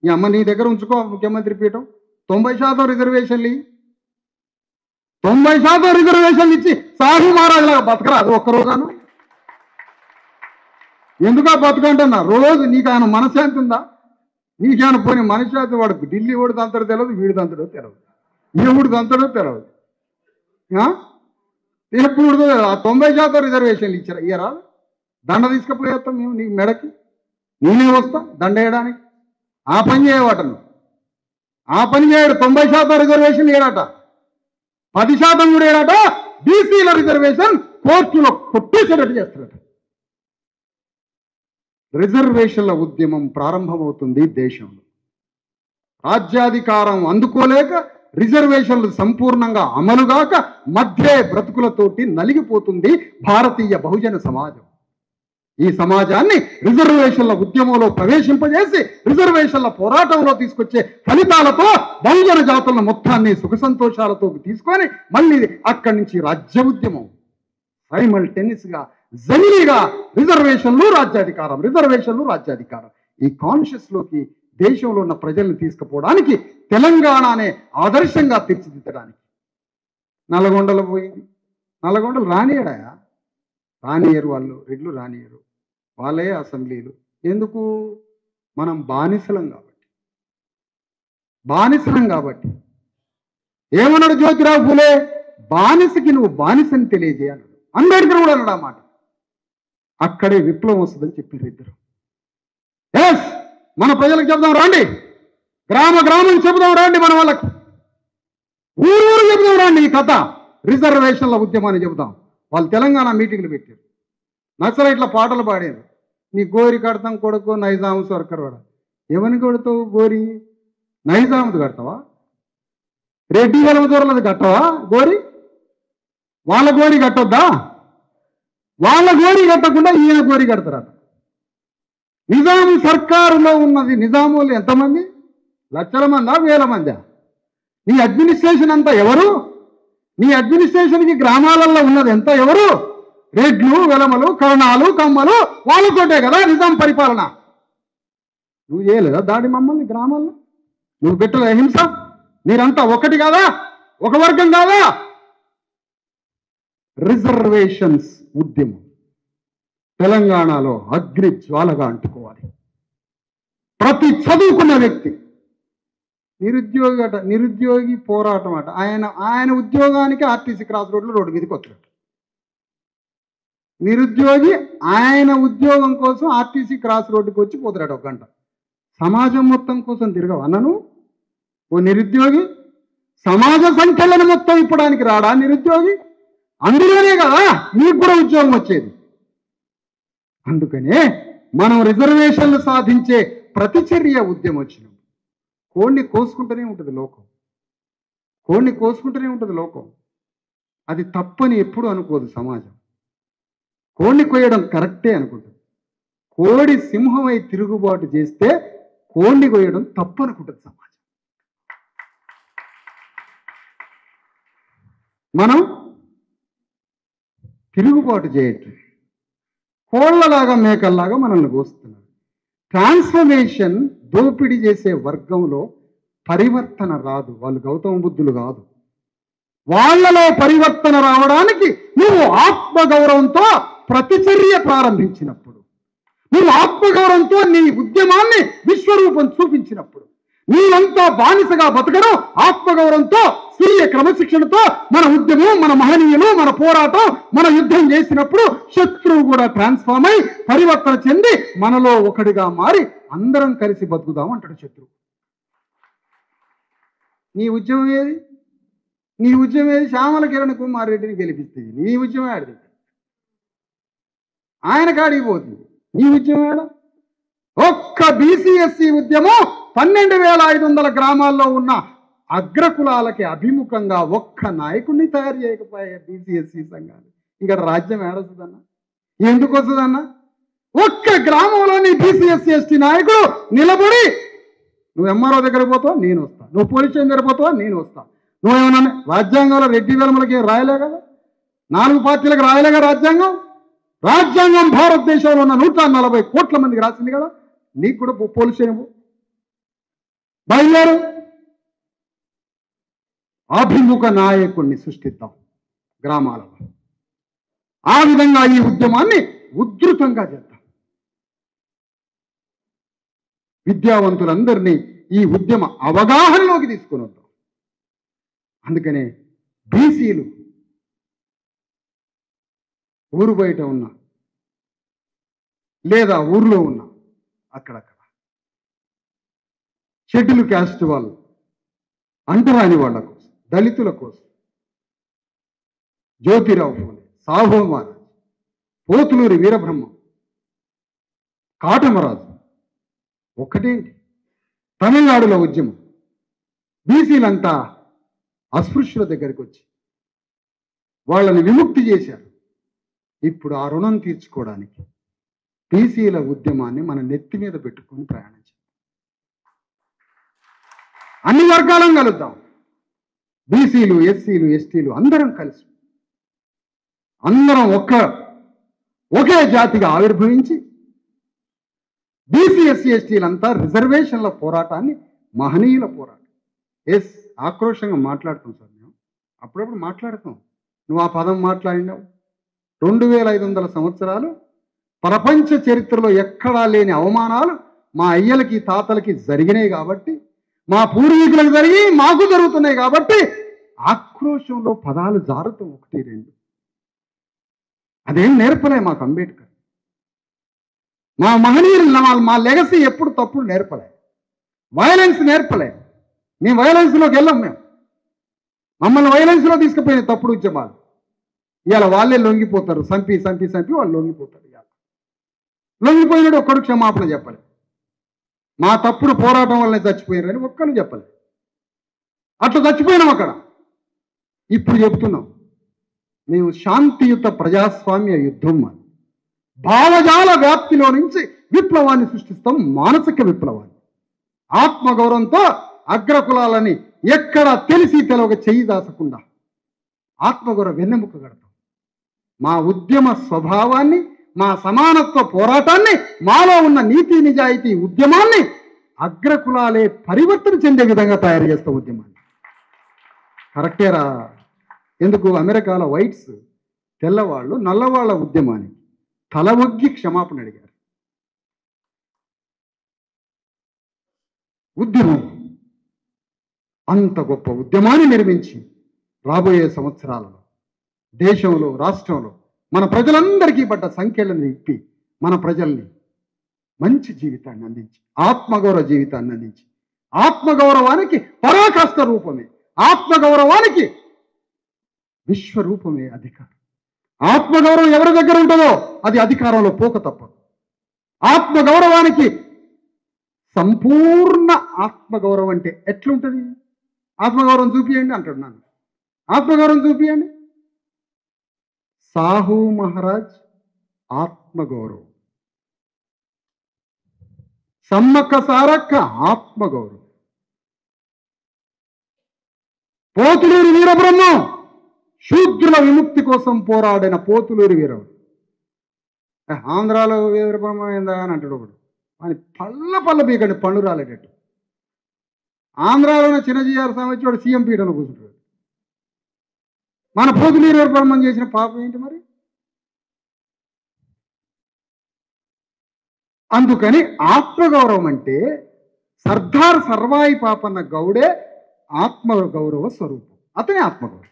ఈ అమ్మ నీ దగ్గర ఉంచుకో ముఖ్యమంత్రి పీఠం. 90% రిజర్వేషన్లు 90% రిజర్వేషన్లు ఇచ్చి సాహు మహారాజులాగా బతకరాదు ఒక్కరోజాను. ఎందుకా బతకంటున్నా రోజు నీకు ఆయన మనశ్శాంతి ఉందా? నీకేమైనా పోనీ మనశ్శాంతి? వాడు ఢిల్లీ ఓడి దంతడో తెలియదు, వీడి దంతడో తెలియదు, ఎవడు దంతడో తెలియదు. ఎప్పుడు ఆ 90% రిజర్వేషన్లు ఇయ్యరా? దండ తీసుకుపోయేస్తాం మేము నీ మెడకి, నేనే వస్తా దండ వేయడానికి. ఆ పని చేయవాటను, ఆ పని చేయడు. 90% రిజర్వేషన్ ఏడాట, 10% కూడా ఏడాట. బీసీల రిజర్వేషన్ కోర్టులో కొట్టేసేటట్టు చేస్తారట. రిజర్వేషన్ల ఉద్యమం ప్రారంభమవుతుంది దేశంలో. రాజ్యాధికారం అందుకోలేక రిజర్వేషన్లు సంపూర్ణంగా అమలుగాక మధ్య బ్రతుకులతోటి నలిగిపోతుంది భారతీయ బహుజన సమాజం. ఈ సమాజాన్ని రిజర్వేషన్ల ఉద్యమంలో ప్రవేశింపజేసి రిజర్వేషన్ల పోరాటంలో తీసుకొచ్చే ఫలితాలతో బహుజన జాతుల మొత్తాన్ని సుఖ సంతోషాలతో తీసుకొని మళ్ళీ అక్కడి నుంచి రాజ్య ఉద్యమం సైమల్టేనియస్గా జమిలీగా రిజర్వేషన్లు రాజ్యాధికారం, రిజర్వేషన్లు రాజ్యాధికారం. ఈ కాన్షియస్లోకి దేశంలో ఉన్న ప్రజల్ని తీసుకుపోవడానికి, తెలంగాణనే ఆదర్శంగా తీర్చిదిద్దడానికి నల్లగొండలో పోయింది. నల్లగొండలు రానియడాయా? రానియరు, వాళ్ళు రెడ్లు రానియరు, వాళ్ళే అసెంబ్లీలు. ఎందుకు? మనం బానిసలం కాబట్టి. ఏమన్నాడు జ్యోతిరావు ఫూలే? బానిసకి నువ్వు బానిసని తెలియజేయాలన్నాడు. అంబేద్కర్ కూడా అన్నాడు ఆ మాట. అక్కడే విప్లవం వస్తుందని చెప్పారు ఇద్దరు. ఎస్, మన ప్రజలకు చెబుదాం రండి, గ్రామం చెబుదాం రండి, మన వాళ్ళకు ఊరు చెబుదాం రండి ఈ కథ. రిజర్వేషన్ల ఉద్యమాన్ని చెబుదాం. వాళ్ళు తెలంగాణ మీటింగ్లు పెట్టారు, నక్సలైట్ల పాటలు పాడారు. నీ గోరి కడతాం కొడుకు నైజాము సర్కర్ వాడ. ఎవరిని కొడతావు గోరి? నైజాముది కడతావా? రెడ్డి వెలమదూరలది కట్టవా గోరి? వాళ్ళ గోరి కట్టొద్దా? వాళ్ళ గోరి కట్టకుండా ఈయన గోరి కడతారట. నిజాం సర్కారులో ఉన్నది నిజాములు ఎంతమంది? లక్షల మందా, వేల మందా? నీ అడ్మినిస్ట్రేషన్ అంతా ఎవరు? నీ అడ్మినిస్ట్రేషన్కి గ్రామాలలో ఉన్నది ఎంత ఎవరు? రెడ్లు, వెలమలు, కరణాలు, కమ్మలు, వాళ్ళతోటే కదా నిజాం పరిపాలన. నువ్వు చేయలేదా దాడి మమ్మల్ని గ్రామాల్లో? నువ్వు పెట్టలే హింస? మీరంతా ఒకటి కాదా? ఒక వర్గం కాదా? రిజర్వేషన్స్ ఉద్యమం తెలంగాణలో అగ్ని జ్వాలగా అంటుకోవాలి. ప్రతి చదువుకున్న వ్యక్తి నిరుద్యోగి పోరాటం అట. ఆయన ఉద్యోగానికి ఆర్టీసీ క్రాస్ రోడ్డు మీదకి వచ్చాడు. నిరుద్యోగి ఆయన ఉద్యోగం కోసం ఆర్టీసీ క్రాస్ రోడ్డుకి వచ్చి పోతాడు 1 గంట. సమాజం మొత్తం కోసం తిరగవన్నను ఓ నిరుద్యోగి? సమాజ సంఖ్యలను మొత్తం ఇప్పడానికి రాడా నిరుద్యోగి? అందులోనే కదా నీకు కూడా ఉద్యోగం వచ్చేది. అందుకనే మనం రిజర్వేషన్లు సాధించే ప్రతిచర్య ఉద్యమం వచ్చినాం. కోడిని కోసుకుంటూనే ఉంటుంది లోకం. అది తప్పని ఎప్పుడు అనుకోదు సమాజం. కోడిని కొయ్యడం కరెక్టే అనుకుంటుంది. కోడి సింహమై తిరుగుబాటు చేస్తే కోడిని కొయ్యడం తప్పు అనుకుంటుంది సమాజం. మనం తిరుగుబాటు చేయట్లేదు. కోళ్లలాగా మేకల్లాగా మనల్ని కోస్తున్నారు. ట్రాన్స్ఫర్మేషన్ దోపిడీ చేసే వర్గంలో పరివర్తన రాదు. వాళ్ళు గౌతమ బుద్ధులు కాదు. వాళ్ళలో పరివర్తన రావడానికి నువ్వు ఆత్మగౌరవంతో ప్రతిచర్య ప్రారంభించినప్పుడు, నువ్వు ఆత్మగౌరవంతో నీ ఉద్యమాన్ని విశ్వరూపం చూపించినప్పుడు, నీవంతా బానిసగా బతకడం ఆత్మగౌరవంతో స్వీయ క్రమశిక్షణతో మన ఉద్యమం, మన మహనీయులు, మన పోరాటం, మన యుద్ధం చేసినప్పుడు శత్రువు కూడా ట్రాన్స్ఫార్మ్ అయి పరివర్తన చెంది మనలో ఒకటిగా మారి అందరం కలిసి బతుకుదాం అంటాడు శత్రువు. నీ ఉద్యమం ఏది? నీ ఉద్యమం ఏది? శ్యామల కిరణ్ కుమార్ రెడ్డిని గెలిపిస్తుంది. నీ ఉద్యమం ఆడిది, ఆయన కాడికి పోతుంది. నీ ఉద్యమం ఆడ ఒక్క బీసీఎస్సీ ఉద్యమం 12,500 గ్రామాల్లో ఉన్న అగ్రకులాలకి అభిముఖంగా ఒక్క నాయకుడిని తయారు చేయకపోయా బీసీఎస్సీ సంఘాలు. ఇక్కడ రాజ్యం ఏడొస్తుందన్నా? ఎందుకు వస్తుందన్నా? ఒక్క గ్రామంలోని బీసీఎస్సీ ఎస్టీ నాయకుడు నిలబడి, నువ్వు ఎంఆర్ఓ దగ్గర పోతావు, నేను వస్తా. నువ్వు పోలీస్ స్టేషన్ దగ్గర పోతావా, నేను వస్తా. నువ్వేమన్నా రాజ్యాంగంలో రెడ్డి వేలములకి రాయలే కదా, 4 పార్టీలకు రాయలేగా రాజ్యాంగం. రాజ్యాంగం భారతదేశంలో ఉన్న 140 కోట్ల మందికి రాసింది కదా. నీకు కూడా పోలీస్ స్టేషన్ బయలుదేరు. అభిముఖ నాయకుడిని సృష్టిద్దాం గ్రామాలలో. ఆ విధంగా ఈ ఉద్యమాన్ని ఉధృతంగా చేద్దాం. విద్యావంతులందరినీ ఈ ఉద్యమ అవగాహనలోకి తీసుకుని వద్దాం. అందుకనే బీసీలు ఊరు బయట ఉన్నా లేదా ఊర్లో ఉన్నా అక్కడక్కడ షెడ్యూల్ క్యాస్ట్ వాళ్ళు, అంటరాని వాళ్ళ కోసం, దళితుల కోసం జ్యోతిరావు ఫూలే, సాహో మహారాజ్, పోతులూరి వీరబ్రహ్మ, కాటమరాజు, ఒక్కటేంటి తమిళనాడులో ఉద్యమం. బీసీలంతా అస్పృశ్యుల దగ్గరికి వచ్చి వాళ్ళని విముక్తి చేశారు. ఇప్పుడు ఆ రుణం తీర్చుకోవడానికి బీసీల ఉద్యమాన్ని మన నెత్తి మీద పెట్టుకుని ప్రయాణించాం. అన్ని వర్గాలను కలుద్దాం. బీసీలు, ఎస్సీలు, ఎస్టీలు అందరం కలిసి అందరం ఒకే జాతిగా ఆవిర్భవించి బీసీ, ఎస్సీ, ఎస్టీలంతా రిజర్వేషన్ల పోరాటాన్ని మహనీయుల పోరాటం. ఆక్రోషంగా మాట్లాడుతాం సార్, మేము అప్పుడప్పుడు మాట్లాడతాం. నువ్వు ఆ పదం మాట్లాడినావు. 2500 సంవత్సరాలు ప్రపంచ చరిత్రలో ఎక్కడా లేని అవమానాలు మా అయ్యలకి తాతలకి జరిగినాయి కాబట్టి, మా పూర్వీకులకు జరిగి మాకు జరుగుతున్నాయి కాబట్టి ఆక్రోశంలో పదాలు జారుతాం 1, 2. అదేం నేర్పలే మాకు అంబేద్కర్. మా మహనీయులు, మా లెగసీ ఎప్పుడు తప్పుడు నేర్పలే, వైలెన్స్ నేర్పలే. మేము వైలెన్స్లోకి వెళ్ళాం. మమ్మల్ని వైలెన్స్లో తీసుకుపోయిన తప్పుడు ఉద్యమాలు ఇవాళ వాళ్ళే లొంగిపోతారు. సంపి వాళ్ళు లొంగిపోతారు. ఇవాళ లొంగిపోయినాడు ఒక్కడు క్షమాపణ చెప్పలే. మా తప్పుడు పోరాటం వల్లనే చచ్చిపోయినారని ఒక్కరు చెప్పలే. అట్లా చచ్చిపోయినాం అక్కడ. ఇప్పుడు చెప్తున్నాం, మేము శాంతియుత ప్రజాస్వామ్య యుద్ధం అని భావజాల వ్యాప్తిలో నుంచి విప్లవాన్ని సృష్టిస్తాం. మానసిక విప్లవాన్ని ఆత్మగౌరవంతో అగ్రకులాలని ఎక్కడ తెలిసి తెలవక చెయ్యి దాచకుండా ఆత్మగౌరవ వెన్నెముక కడతాం. మా ఉద్యమ స్వభావాన్ని, మా సమానత్వ పోరాటాన్ని, మాలో ఉన్న నీతి నిజాయితీ ఉద్యమాన్ని అగ్రకులాలే పరివర్తన చెందే విధంగా తయారు చేస్తాం ఉద్యమాన్ని. కరెక్టేరా? ఎందుకు అమెరికాలో వైట్స్ తెల్లవాళ్ళు నల్లవాళ్ల ఉద్యమాన్ని తల ఒగ్గి క్షమాపణ అడిగారు. ఉద్యమం అంత గొప్ప ఉద్యమాన్ని నిర్మించి రాబోయే సంవత్సరాలలో దేశంలో, రాష్ట్రంలో మన ప్రజలందరికీ పడ్డ సంఖ్యలను ఇప్పి మన ప్రజల్ని మంచి జీవితాన్ని అందించి, ఆత్మగౌరవ జీవితాన్ని అందించి, ఆత్మగౌరవానికి పరాకాష్ట రూపమే, ఆత్మగౌరవానికి విశ్వరూపమే అధికారం. ఆత్మగౌరవం ఎవరి దగ్గర ఉంటుందో అది అధికారంలో పోక తప్పదు. ఆత్మగౌరవానికి సంపూర్ణ ఆత్మగౌరవం అంటే ఎట్లుంటుంది? ఆత్మగౌరవం చూపియండి అంటాడు నన్ను. ఆత్మగౌరవం చూపియండి. సాహు మహారాజ్ ఆత్మగౌరవం, సమ్మక్క సారక్క ఆత్మగౌరవం, పోతులూరి వీరబ్రహ్మం శూద్రుల విముక్తి కోసం పోరాడిన పోతులూరి వీరవుడు. ఆంధ్రాలో వీరబ్రహ్మమైందా అని అంటాడు ఒకడు. అని పళ్ళ బీకండి పళ్ళు రాలేటట్టు. ఆంధ్రాలోనే చిన్నజీఆర్ స్వామి వచ్చి వాడు సీఎం పీఠంలో కూర్చుంటాడు. మన పోతులూరి వీరబ్రహ్మం చేసిన పాపం ఏంటి మరి? అందుకని ఆత్మగౌరవం అంటే సర్దార్ సర్వాయి పాపన్న గౌడే ఆత్మగౌరవ స్వరూపం. అతనే ఆత్మగౌరవం.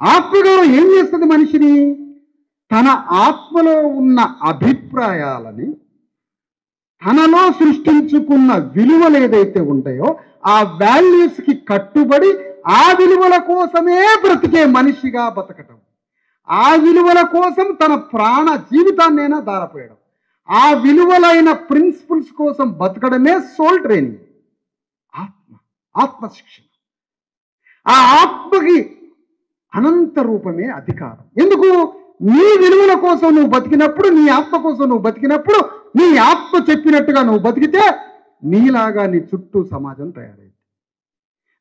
ఆత్మగౌరవం ఏం చేస్తుంది మనిషిని? తన ఆత్మలో ఉన్న అభిప్రాయాలని, తనలో సృష్టించుకున్న విలువలు ఏదైతే ఉంటాయో ఆ వాల్యూస్కి కట్టుబడి ఆ విలువల కోసమే బ్రతికే మనిషిగా బతకటం, ఆ విలువల కోసం తన ప్రాణ జీవితాన్నైనా దారపోయడం, ఆ విలువలైన ప్రిన్సిపల్స్ కోసం బతకడమే సోల్ ట్రైనింగ్, ఆత్మశిక్షణ. ఆ ఆత్మకి అనంత రూపమే అధికారం. ఎందుకు? నీ విలువల కోసం నువ్వు బతికినప్పుడు, నీ ఆత్మ కోసం నువ్వు బతికినప్పుడు, నీ ఆత్మ చెప్పినట్టుగా నువ్వు బతికితే నీలాగా నీ చుట్టూ సమాజం తయారైతే,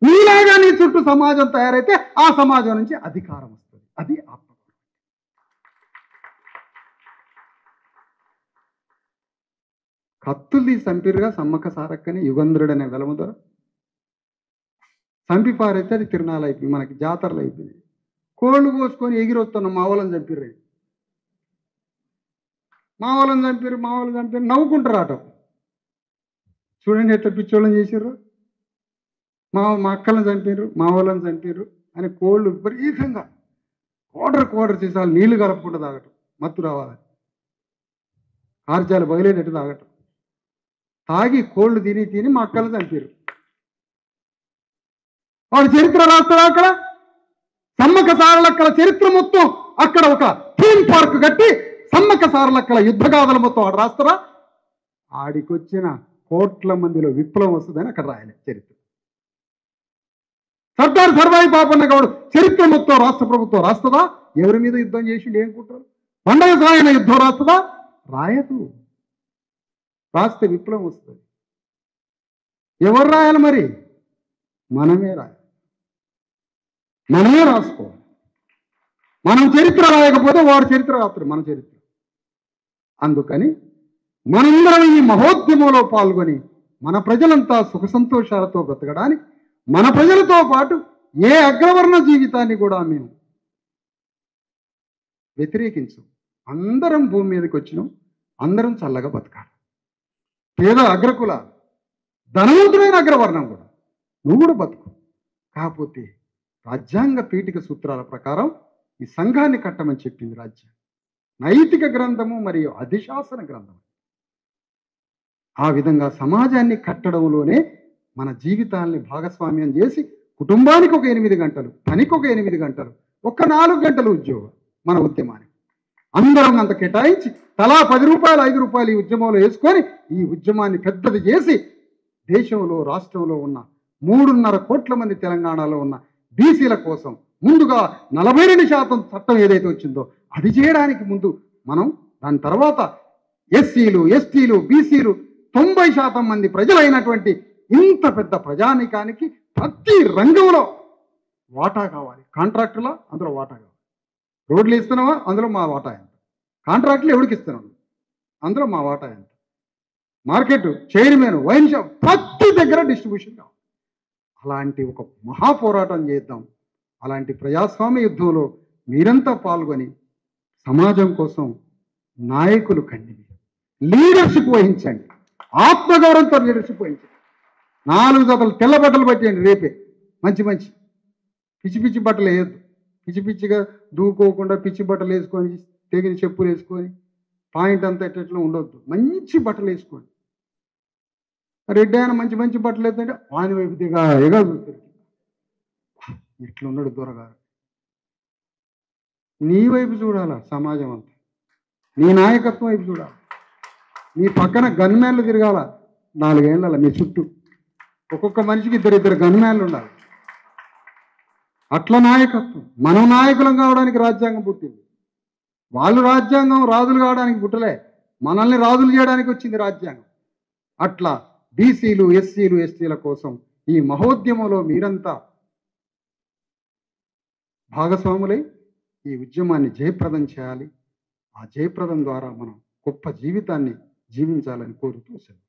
నీలాగా నీ చుట్టూ సమాజం తయారైతే ఆ సమాజం నుంచి అధికారం వస్తుంది. అది ఆత్మ. కత్తుల్ది సంపిరుగా సమ్మక్క సారక్కని యుగంధ్రుడనే వెలముదర సంపి పారైతే అది తిరునాళ్ళు అయిపోయింది, మనకి జాతరలు అయిపోయింది. కోళ్ళు కోసుకొని ఎగిరొస్తున్నాం, మా వాళ్ళని చంపిర్రు, మా వాళ్ళని చంపారు నవ్వుకుంటారు ఆట. చూడండి ఎట్లా పిచ్చోళ్ళని చేసారు. మా అక్కలను చంపారు, మా వాళ్ళని చంపారు అని కోళ్ళు విపరీతంగా కోడర్ చేసాలి. నీళ్లు కలపకుండా తాగటం, మత్తు రావాలి, కార్యాలు బయలేటట్టు తాగటం. తాగి కోళ్ళు తిని మా అక్కలను చంపారు. వాడు చరిత్ర రాస్తారా? అక్కడ సమ్మక్క సారలక్కల చరిత్ర మొత్తం అక్కడ ఒక థీమ్ పార్క్ కట్టి సమ్మక్క సారలక్కల యుద్ధగాథల మొత్తం వాడు రాస్తారా? ఆడికొచ్చిన కోట్ల మందిలో విప్లవం వస్తుందని అక్కడ రాయలే చరిత్ర. సర్దార్ సర్వాయి పాపన్న గౌడు చరిత్ర మొత్తం రాష్ట్ర ప్రభుత్వం రాస్తుందా? ఎవరి మీద యుద్ధం చేసి ఏం కుట్టారు? పండగ సాయన యుద్ధం రాస్తుందా? రాయదు. రాస్తే విప్లవం వస్తుంది. ఎవరు రాయాలి మరి? మనమే రాయాలి, మనమే రాసుకోవాలి. మనం చరిత్ర రాయకపోతే వాడు చరిత్ర రాస్తాడు, మన చరిత్ర. అందుకని మనందరం ఈ మహోద్యమంలో పాల్గొని మన ప్రజలంతా సుఖ సంతోషాలతో బ్రతకడానికి, మన ప్రజలతో పాటు ఏ అగ్రవర్ణ జీవితాన్ని కూడా మేము వ్యతిరేకించం. అందరం భూమి మీదకి వచ్చినాం, అందరం చల్లగా బతకాలి. పేద అగ్రకుల, ధనవంతుడైన అగ్రవర్ణం కూడా నువ్వు కూడా బతుకు. కాకపోతే రాజ్యాంగ పీఠిక సూత్రాల ప్రకారం ఈ సంఘాన్ని కట్టమని చెప్పింది రాజ్యం. నైతిక గ్రంథము మరియు అధిశాసన గ్రంథం. ఆ విధంగా సమాజాన్ని కట్టడంలోనే మన జీవితాల్ని భాగస్వామ్యం చేసి కుటుంబానికి ఒక 8 గంటలు, పనికి ఒక 8 గంటలు, ఒక 4 గంటలు ఉద్యోగం మన ఉద్యమానికి అందరం అంత కేటాయించి తలా 10 రూపాయలు 5 రూపాయలు ఈ ఉద్యమంలో వేసుకొని ఈ ఉద్యమాన్ని పెద్దది చేసి దేశంలో రాష్ట్రంలో ఉన్న 3.5 కోట్ల మంది తెలంగాణలో ఉన్న బీసీల కోసం ముందుగా 42% చట్టం ఏదైతే వచ్చిందో అది చేయడానికి ముందు మనం, దాని తర్వాత ఎస్సీలు, ఎస్టీలు, బీసీలు 90% మంది ప్రజలైనటువంటి ఇంత పెద్ద ప్రజానికానికి ప్రతి రంగంలో వాటా కావాలి. కాంట్రాక్టులా అందులో వాటా కావాలి. రోడ్లు ఇస్తున్నావా అందులో మా వాటా ఎంత, కాంట్రాక్టులు ఎవరికి ఇస్తున్నాను అందులో మా వాటా ఎంత, మార్కెట్ చైర్మన్, వైన్ షాప్ ప్రతి దగ్గర డిస్ట్రిబ్యూషన్ కావాలి. అలాంటి ఒక మహాపోరాటం చేద్దాం. అలాంటి ప్రజాస్వామ్య యుద్ధంలో మీరంతా పాల్గొని సమాజం కోసం నాయకులు కండి, లీడర్షిప్ వహించండి, ఆత్మగౌరవంతో లీడర్షిప్ వహించండి. 4 జతలు తెల్ల బట్టలు పెట్టండి రేపే. మంచి పిచ్చి పిచ్చి బట్టలు వేయద్దు. పిచ్చి పిచ్చిగా దూకోకుండా పిచ్చి బట్టలు వేసుకొని, తెగిన చెప్పులు వేసుకొని, పాయింట్ అంతా ఎట్లా ఉండొద్దు. మంచి బట్టలు వేసుకోండి. రెడ్డి ఆయన మంచి బట్టలు వేస్తుంటే వాని వైపు దిగా చూస్తారు. ఇట్లున్నాడు దొరగారు. నీ వైపు చూడాలా సమాజం అంతా, నీ నాయకత్వం వైపు చూడాలి. నీ పక్కన గన్మ్యాన్లు తిరగాల 4 ఏళ్ళ మీ చుట్టూ. ఒక్కొక్క మనిషికి 2 గన్మ్యాన్లు ఉండాలి. అట్లా నాయకత్వం. మనం నాయకులం కావడానికి రాజ్యాంగం పుట్టింది. వాళ్ళు రాజ్యాంగం రాజులు కావడానికి పుట్టలే, మనల్ని రాజులు చేయడానికి వచ్చింది రాజ్యాంగం. అట్లా బీసీలు, ఎస్సీలు, ఎస్టీల కోసం ఈ మహోద్యమంలో మీరంతా భాగస్వాములై ఈ ఉద్యమాన్ని జయప్రదం చేయాలి. ఆ జయప్రదం ద్వారా మనం గొప్ప జీవితాన్ని జీవించాలని కోరుతూ సెలవు.